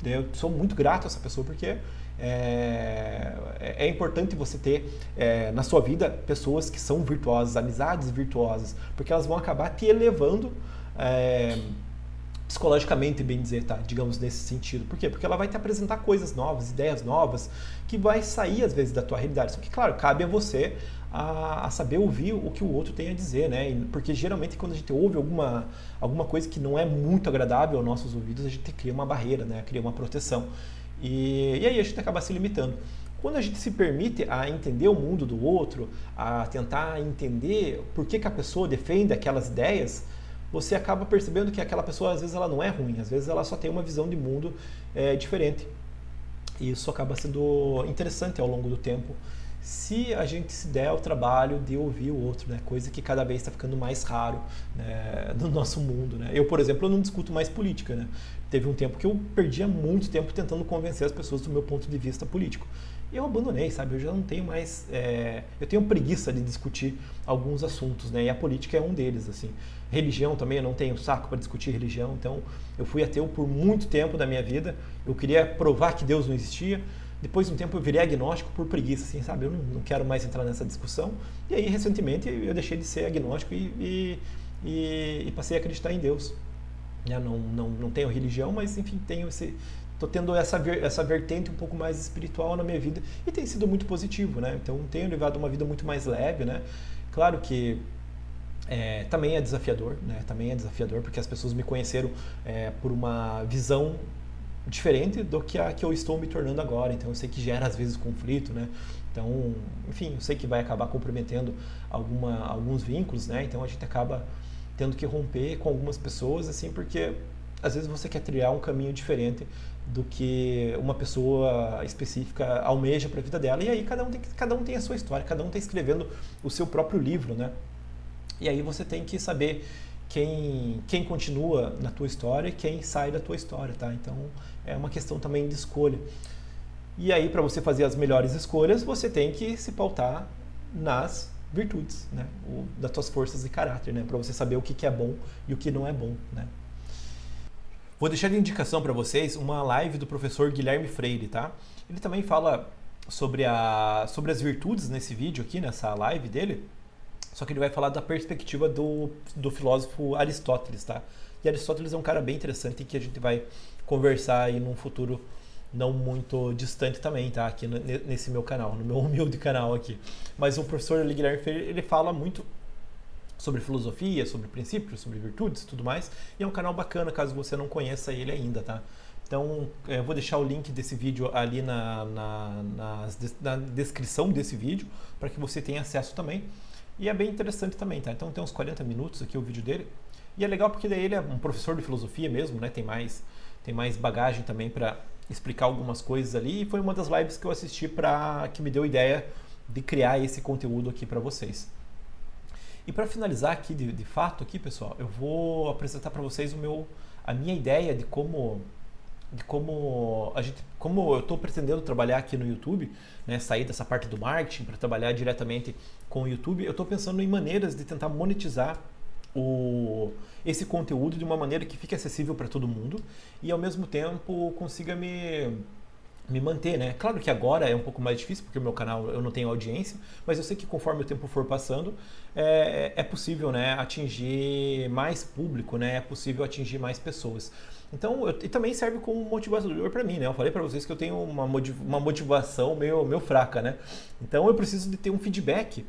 eu sou muito grato a essa pessoa porque é importante você ter na sua vida pessoas que são virtuosas, amizades virtuosas, porque elas vão acabar te elevando psicologicamente, bem dizer, tá? Digamos nesse sentido. Por quê? Porque ela vai te apresentar coisas novas, ideias novas, que vai sair às vezes da tua realidade. Só que, claro, cabe a você a saber ouvir o que o outro tem a dizer, né? Porque geralmente quando a gente ouve alguma coisa que não é muito agradável aos nossos ouvidos, a gente cria uma barreira, né? Cria uma proteção. E aí a gente acaba se limitando. Quando a gente se permite a entender o mundo do outro, a tentar entender por que a pessoa defende aquelas ideias, você acaba percebendo que aquela pessoa às vezes ela não é ruim, às vezes ela só tem uma visão de mundo diferente. E isso acaba sendo interessante ao longo do tempo, se a gente se der o trabalho de ouvir o outro, né? Coisa que cada vez está ficando mais raro, né, no nosso mundo, né? Eu, por exemplo, não discuto mais política, né? Teve um tempo que eu perdia muito tempo tentando convencer as pessoas do meu ponto de vista político. E eu abandonei, sabe? Eu já não tenho mais... eu tenho preguiça de discutir alguns assuntos, né? E a política é um deles, assim. Religião também, eu não tenho saco para discutir religião, então eu fui ateu por muito tempo da minha vida. Eu queria provar que Deus não existia. Depois de um tempo eu virei agnóstico por preguiça, assim, sabe? Eu não quero mais entrar nessa discussão. E aí, recentemente, eu deixei de ser agnóstico e passei a acreditar em Deus. Não tenho religião, mas, enfim, estou tendo essa vertente um pouco mais espiritual na minha vida e tem sido muito positivo, né? Então, tenho levado uma vida muito mais leve, né? Claro que também é desafiador, né? Também é desafiador porque as pessoas me conheceram por uma visão diferente do que a que eu estou me tornando agora. Então eu sei que gera às vezes conflito, né? Então, enfim, eu sei que vai acabar comprometendo alguns vínculos, né? Então a gente acaba tendo que romper com algumas pessoas, assim, porque às vezes você quer trilhar um caminho diferente do que uma pessoa específica almeja para a vida dela. E aí cada um tem a sua história, cada um está escrevendo o seu próprio livro, né? E aí você tem que saber quem continua na tua história e quem sai da tua história, tá? Então é uma questão também de escolha. E aí, para você fazer as melhores escolhas, você tem que se pautar nas virtudes, né? Das tuas forças de caráter, né? Para você saber o que é bom e o que não é bom, né? Vou deixar de indicação para vocês uma live do professor Guilherme Freire, tá? Ele também fala sobre as virtudes nesse vídeo aqui, nessa live dele, só que ele vai falar da perspectiva do filósofo Aristóteles, tá? E Aristóteles é um cara bem interessante que a gente vai conversar aí num futuro não muito distante também, tá? Aqui nesse meu canal, no meu humilde canal aqui. Mas o professor Guilherme Freire, ele fala muito sobre filosofia, sobre princípios, sobre virtudes e tudo mais. E é um canal bacana, caso você não conheça ele ainda, tá? Então, eu vou deixar o link desse vídeo ali na descrição desse vídeo, para que você tenha acesso também. E é bem interessante também, tá? Então tem uns 40 minutos aqui o vídeo dele. E é legal porque daí ele é um professor de filosofia mesmo, né? Tem mais bagagem também para explicar algumas coisas ali. E foi uma das lives que eu assisti que me deu ideia de criar esse conteúdo aqui para vocês. E para finalizar aqui, de fato, aqui, pessoal, eu vou apresentar para vocês a minha ideia de como eu estou pretendendo trabalhar aqui no YouTube, né, sair dessa parte do marketing para trabalhar diretamente com o YouTube. Eu estou pensando em maneiras de tentar monetizar esse conteúdo de uma maneira que fique acessível para todo mundo e ao mesmo tempo consiga me manter, né? Claro que agora é um pouco mais difícil porque o meu canal eu não tenho audiência, mas eu sei que conforme o tempo for passando é possível, né, atingir mais público, né? É possível atingir mais pessoas. Então, e também serve como motivador para mim, né? Eu falei para vocês que eu tenho uma motivação meio fraca, né? Então eu preciso de ter um feedback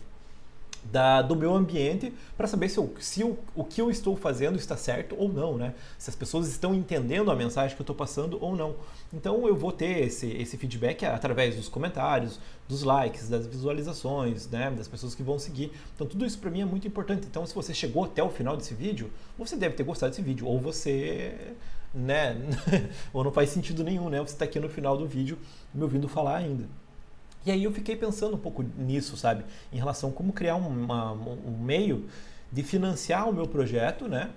do meu ambiente para saber se o que eu estou fazendo está certo ou não, né? Se as pessoas estão entendendo a mensagem que eu estou passando ou não. Então eu vou ter esse feedback através dos comentários, dos likes, das visualizações, né? Das pessoas que vão seguir. Então tudo isso para mim é muito importante. Então se você chegou até o final desse vídeo, você deve ter gostado desse vídeo, ou você, né? ou não faz sentido nenhum, né? Você está aqui no final do vídeo me ouvindo falar ainda. E aí eu fiquei pensando um pouco nisso, sabe? Em relação a como criar um meio de financiar o meu projeto, né?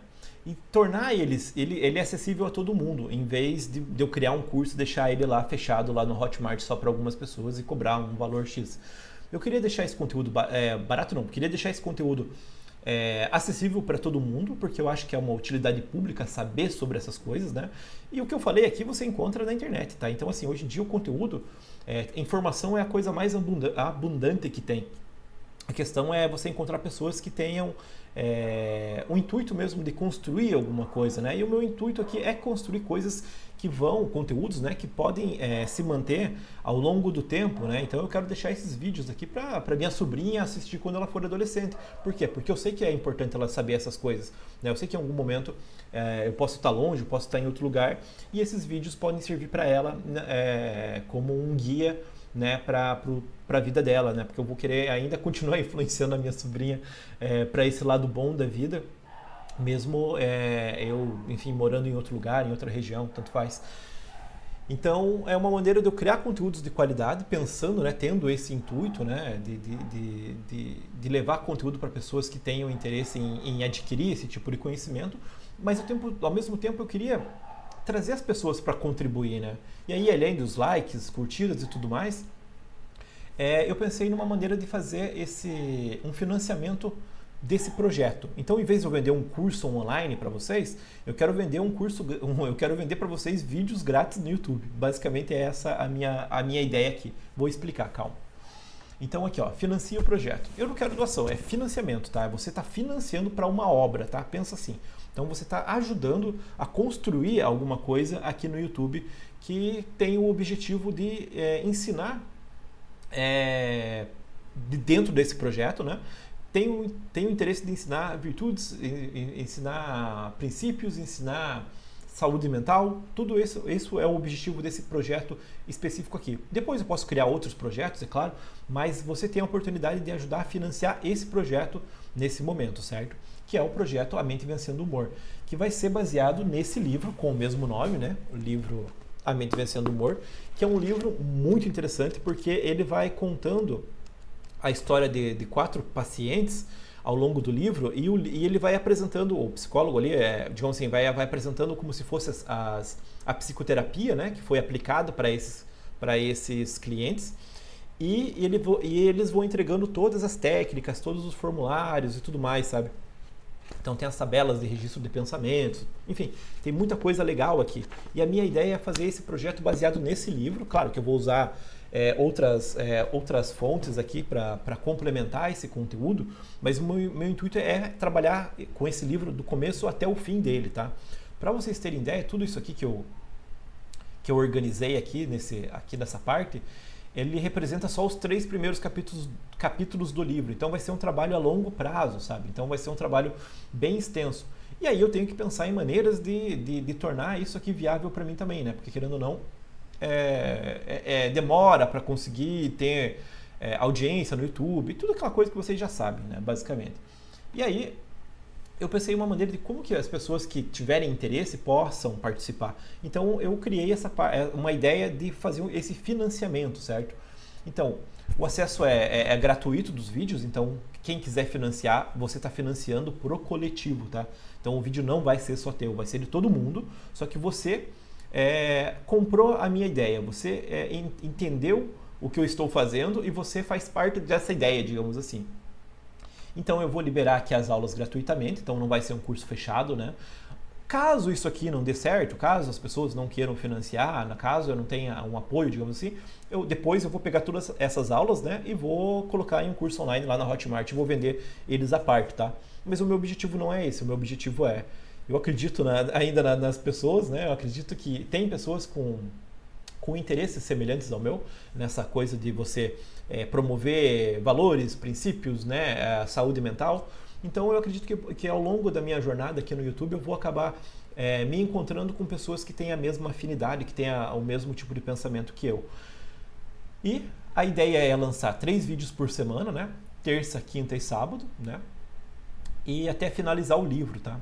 E tornar ele acessível a todo mundo, em vez de eu criar um curso e deixar ele lá fechado lá no Hotmart só para algumas pessoas e cobrar um valor X. Eu queria deixar esse conteúdo barato, não, queria deixar esse conteúdo acessível para todo mundo, porque eu acho que é uma utilidade pública saber sobre essas coisas, né? E o que eu falei aqui você encontra na internet, tá? Então, assim, hoje em dia o conteúdo, informação é a coisa mais abundante que tem. A questão é você encontrar pessoas que tenham o intuito mesmo de construir alguma coisa, né? E o meu intuito aqui é construir coisas conteúdos, né, que podem se manter ao longo do tempo, né? Então eu quero deixar esses vídeos aqui para minha sobrinha assistir quando ela for adolescente. Por quê? Porque eu sei que é importante ela saber essas coisas, né? Eu sei que em algum momento eu posso estar longe, eu posso estar em outro lugar e esses vídeos podem servir para ela como um guia, né, para a vida dela, né? Porque eu vou querer ainda continuar influenciando a minha sobrinha para esse lado bom da vida, mesmo eu, enfim, morando em outro lugar, em outra região, tanto faz. Então, é uma maneira de eu criar conteúdos de qualidade, pensando, né, tendo esse intuito, né, de levar conteúdo para pessoas que tenham interesse em adquirir esse tipo de conhecimento, mas ao mesmo tempo eu queria trazer as pessoas para contribuir, né? E aí, além dos likes, curtidas e tudo mais, eu pensei numa maneira de fazer um financiamento desse projeto. Então, em vez de eu vender um curso online para vocês, eu quero vender eu quero vender para vocês vídeos grátis no YouTube. Basicamente é essa a minha ideia aqui. Vou explicar, calma. Então aqui, ó, financia o projeto. Eu não quero doação, é financiamento, tá? Você está financiando para uma obra, tá? Pensa assim. Então você está ajudando a construir alguma coisa aqui no YouTube que tem o objetivo de ensinar dentro desse projeto, né? Tem o interesse de ensinar virtudes, ensinar princípios, ensinar saúde mental, tudo isso é o objetivo desse projeto específico aqui. Depois eu posso criar outros projetos, é claro, mas você tem a oportunidade de ajudar a financiar esse projeto nesse momento, certo? Que é o projeto A Mente Vencendo o Humor, que vai ser baseado nesse livro com o mesmo nome, né? O livro A Mente Vencendo o Humor, que é um livro muito interessante porque ele vai contando a história de 4 pacientes ao longo do livro e ele vai apresentando, o psicólogo ali, digamos assim, vai apresentando como se fosse a psicoterapia, né, que foi aplicada para para esses clientes. E eles vão entregando todas as técnicas, todos os formulários e tudo mais, sabe? Então tem as tabelas de registro de pensamentos, enfim, tem muita coisa legal aqui. E a minha ideia é fazer esse projeto baseado nesse livro. Claro que eu vou usar outras fontes aqui para complementar esse conteúdo, mas o meu intuito é trabalhar com esse livro do começo até o fim dele, tá? Para vocês terem ideia, tudo isso aqui que eu organizei aqui nessa parte, ele representa só os 3 primeiros capítulos do livro. Então vai ser um trabalho a longo prazo, sabe? Então vai ser um trabalho bem extenso. E aí eu tenho que pensar em maneiras de tornar isso aqui viável para mim também, né? Porque querendo ou não, demora para conseguir ter audiência no YouTube, tudo aquela coisa que vocês já sabem, né? Basicamente. E aí eu pensei em uma maneira de como que as pessoas que tiverem interesse possam participar. Então eu criei uma ideia de fazer esse financiamento, certo? Então o acesso é gratuito dos vídeos, então quem quiser financiar, você está financiando pro coletivo, tá? Então o vídeo não vai ser só teu, vai ser de todo mundo, só que você comprou a minha ideia, você entendeu o que eu estou fazendo e você faz parte dessa ideia, digamos assim. Então eu vou liberar aqui as aulas gratuitamente, então não vai ser um curso fechado, né? Caso isso aqui não dê certo, caso as pessoas não queiram financiar, caso eu não tenha um apoio, digamos assim, depois eu vou pegar todas essas aulas, né, e vou colocar em um curso online lá na Hotmart e vou vender eles à parte, tá? Mas o meu objetivo não é esse, o meu objetivo eu acredito ainda nas pessoas, né? Eu acredito que tem pessoas com interesses semelhantes ao meu, nessa coisa de você promover valores, princípios, né, saúde mental. Então eu acredito que ao longo da minha jornada aqui no YouTube eu vou acabar me encontrando com pessoas que têm a mesma afinidade, que têm o mesmo tipo de pensamento que eu. E a ideia é lançar 3 vídeos por semana, né? Terça, quinta e sábado, né? E até finalizar o livro, tá?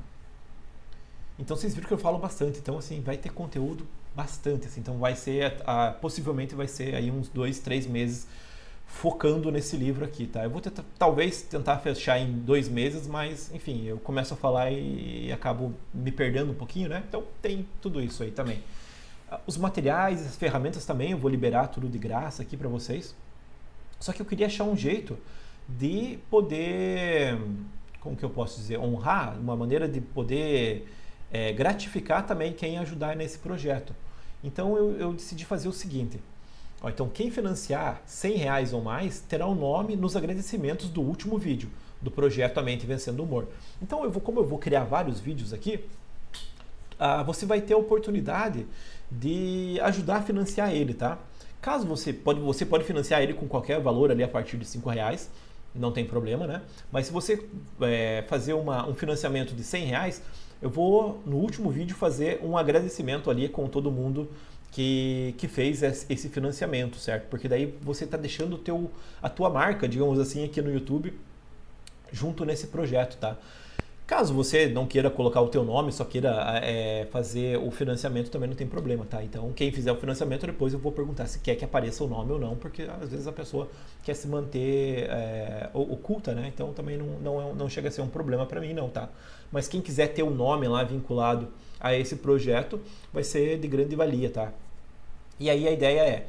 Então vocês viram que eu falo bastante, então assim, vai ter conteúdo bastante, assim, então vai ser, possivelmente vai ser aí uns 2, 3 meses focando nesse livro aqui, tá? Eu vou talvez tentar fechar em 2 meses, mas enfim, eu começo a falar e acabo me perdendo um pouquinho, né? Então tem tudo isso aí também. Os materiais, as ferramentas também, eu vou liberar tudo de graça aqui para vocês. Só que eu queria achar um jeito de poder, como que eu posso dizer, honrar, uma maneira de poder gratificar também quem ajudar nesse projeto. Então eu decidi fazer o seguinte. Então quem financiar R$100 ou mais terá o nome nos agradecimentos do último vídeo do projeto A Mente Vencendo o Humor. Então como eu vou criar vários vídeos aqui, você vai ter a oportunidade de ajudar a financiar ele, tá? Caso você pode financiar ele com qualquer valor ali a partir de R$5, não tem problema, né? Mas se você fazer um financiamento de R$100, eu vou no último vídeo fazer um agradecimento ali com todo mundo que fez esse financiamento, certo? Porque daí você está deixando a tua marca, digamos assim, aqui no YouTube junto nesse projeto, tá? Caso você não queira colocar o teu nome, só queira fazer o financiamento, também não tem problema, tá? Então, quem fizer o financiamento, depois eu vou perguntar se quer que apareça o nome ou não, porque às vezes a pessoa quer se manter oculta, né? Então, também não chega a ser um problema para mim, não, tá? Mas quem quiser ter o nome lá vinculado a esse projeto, vai ser de grande valia, tá? E aí a ideia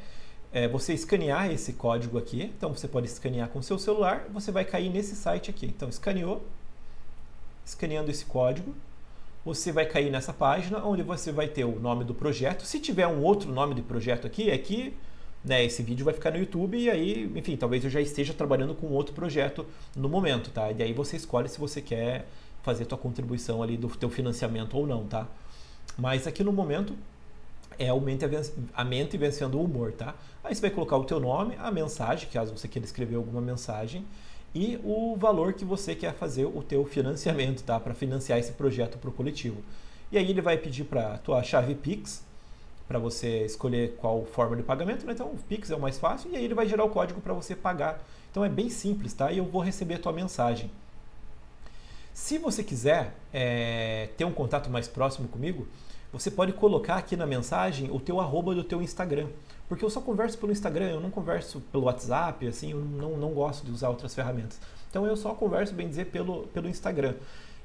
é você escanear esse código aqui. Então, você pode escanear com o seu celular, você vai cair nesse site aqui. Então, escaneando esse código, você vai cair nessa página onde você vai ter o nome do projeto. Se tiver um outro nome de projeto aqui, né, esse vídeo vai ficar no YouTube e aí, enfim, talvez eu já esteja trabalhando com outro projeto no momento, tá? E aí você escolhe se você quer fazer a tua contribuição ali do teu financiamento ou não, tá? Mas aqui no momento é a mente vencendo o humor, tá? Aí você vai colocar o teu nome, a mensagem, caso você queira escrever alguma mensagem, e o valor que você quer fazer o teu financiamento, tá? Para financiar esse projeto para o coletivo. E aí ele vai pedir para a tua chave Pix, para você escolher qual forma de pagamento, né? Então o Pix é o mais fácil, e aí ele vai gerar o código para você pagar. Então é bem simples, tá? E eu vou receber a tua mensagem. Se você quiser ter um contato mais próximo comigo, você pode colocar aqui na mensagem o teu arroba do teu Instagram. Porque eu só converso pelo Instagram, eu não converso pelo WhatsApp, assim, eu não gosto de usar outras ferramentas. Então eu só converso, bem dizer, pelo Instagram.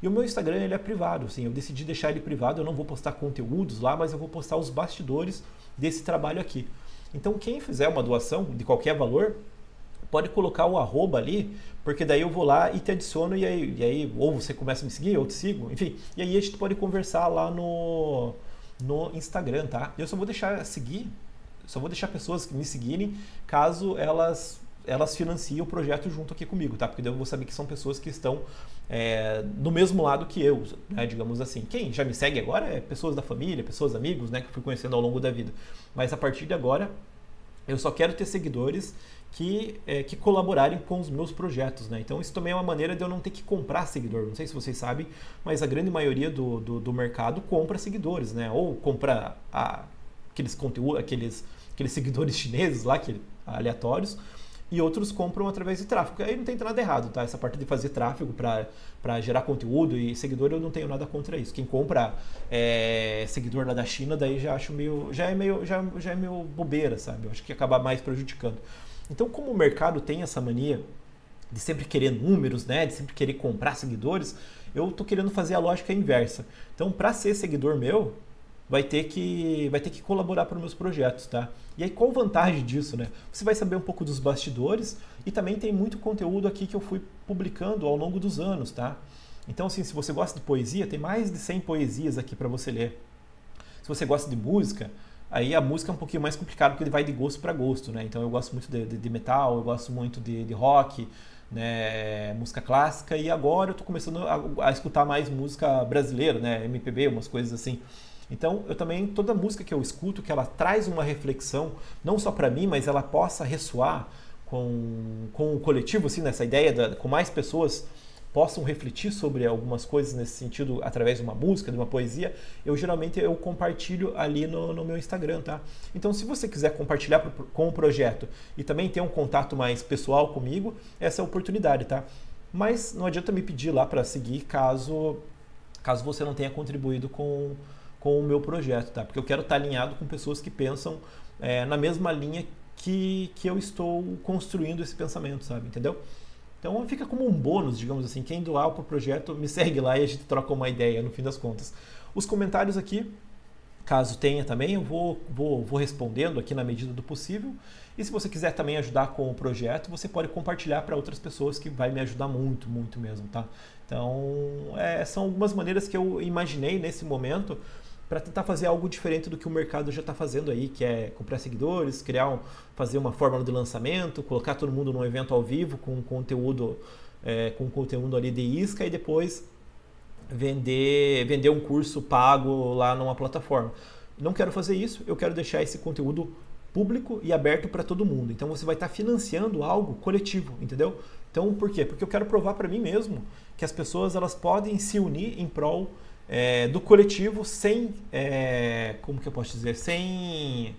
E o meu Instagram ele é privado, assim, eu decidi deixar ele privado, eu não vou postar conteúdos lá, mas eu vou postar os bastidores desse trabalho aqui. Então, quem fizer uma doação de qualquer valor, pode colocar o arroba ali, porque daí eu vou lá e te adiciono e aí ou você começa a me seguir, ou eu te sigo, enfim. E aí a gente pode conversar lá no Instagram, tá? Eu só vou deixar seguir, só vou deixar pessoas que me seguirem caso elas financiem o projeto junto aqui comigo, tá? Porque daí eu vou saber que são pessoas que estão do mesmo lado que eu, né? Digamos assim. Quem já me segue agora é pessoas da família, pessoas amigos, né? Que eu fui conhecendo ao longo da vida. Mas a partir de agora, eu só quero ter seguidores que colaborarem com os meus projetos, né? Então isso também é uma maneira de eu não ter que comprar seguidor. Não sei se vocês sabem, mas a grande maioria do mercado compra seguidores, né? Ou compra aqueles conteúdos, aqueles seguidores chineses lá, aleatórios, e outros compram através de tráfego. Aí não tem nada errado, tá? Essa parte de fazer tráfego para gerar conteúdo e seguidor, eu não tenho nada contra isso. Quem compra seguidor lá da China, daí já acho já é meio bobeira, sabe? Eu acho que acaba mais prejudicando. Então, como o mercado tem essa mania de sempre querer números, né? De sempre querer comprar seguidores, eu tô querendo fazer a lógica inversa. Então, para ser seguidor meu, vai ter que colaborar para os meus projetos, tá? E aí, qual a vantagem disso, né? Você vai saber um pouco dos bastidores e também tem muito conteúdo aqui que eu fui publicando ao longo dos anos, tá? Então, assim, se você gosta de poesia, tem mais de 100 poesias aqui para você ler. Se você gosta de música, aí a música é um pouquinho mais complicado porque ele vai de gosto para gosto, né? Então, eu gosto muito de metal, eu gosto muito de rock, né? Música clássica, e agora eu tô começando a escutar mais música brasileira, né? MPB, umas coisas assim. Então, eu também, toda música que eu escuto, que ela traz uma reflexão, não só para mim, mas ela possa ressoar com o coletivo, assim, nessa ideia, com mais pessoas possam refletir sobre algumas coisas nesse sentido, através de uma música, de uma poesia, geralmente eu compartilho ali no meu Instagram, tá? Então, se você quiser compartilhar com o projeto e também ter um contato mais pessoal comigo, essa é a oportunidade, tá? Mas não adianta me pedir lá para seguir caso você não tenha contribuído com o meu projeto, tá? Porque eu quero estar alinhado com pessoas que pensam na mesma linha que eu estou construindo esse pensamento, sabe? Entendeu? Então fica como um bônus, digamos assim. Quem doar para o projeto, me segue lá e a gente troca uma ideia no fim das contas. Os comentários aqui, caso tenha também, eu vou respondendo aqui na medida do possível. E se você quiser também ajudar com o projeto, você pode compartilhar para outras pessoas, que vai me ajudar muito, muito mesmo, tá? Então, são algumas maneiras que eu imaginei nesse momento para tentar fazer algo diferente do que o mercado já está fazendo aí, que é comprar seguidores, fazer uma fórmula de lançamento, colocar todo mundo num evento ao vivo com conteúdo ali de isca e depois vender um curso pago lá numa plataforma. Não quero fazer isso, eu quero deixar esse conteúdo público e aberto para todo mundo. Então você vai estar financiando algo coletivo, entendeu? Então por quê? Porque eu quero provar para mim mesmo que as pessoas elas podem se unir em prol do coletivo sem, como que eu posso dizer, sem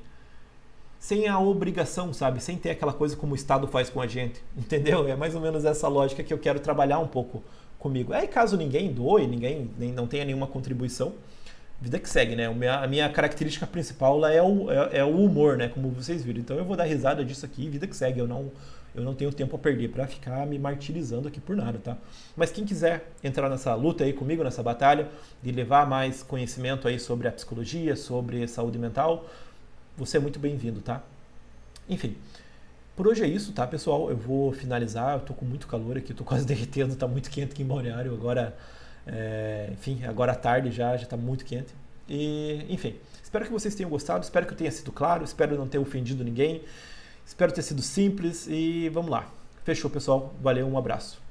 a obrigação, sabe? Sem ter aquela coisa como o Estado faz com a gente, entendeu? É mais ou menos essa lógica que eu quero trabalhar um pouco comigo. Aí caso ninguém doe, não tenha nenhuma contribuição, vida que segue, né? A minha característica principal lá é o humor, né? Como vocês viram. Então eu vou dar risada disso aqui, vida que segue. Eu não tenho tempo a perder para ficar me martirizando aqui por nada, tá? Mas quem quiser entrar nessa luta aí comigo, nessa batalha, de levar mais conhecimento aí sobre a psicologia, sobre saúde mental, você é muito bem-vindo, tá? Enfim, por hoje é isso, tá, pessoal? Eu vou finalizar, eu tô com muito calor aqui, tô quase derretendo, tá muito quente aqui em Balneário, agora, enfim, agora à tarde já tá muito quente. E, enfim, espero que vocês tenham gostado, espero que eu tenha sido claro, espero não ter ofendido ninguém, espero ter sido simples e vamos lá. Fechou, pessoal? Valeu, um abraço.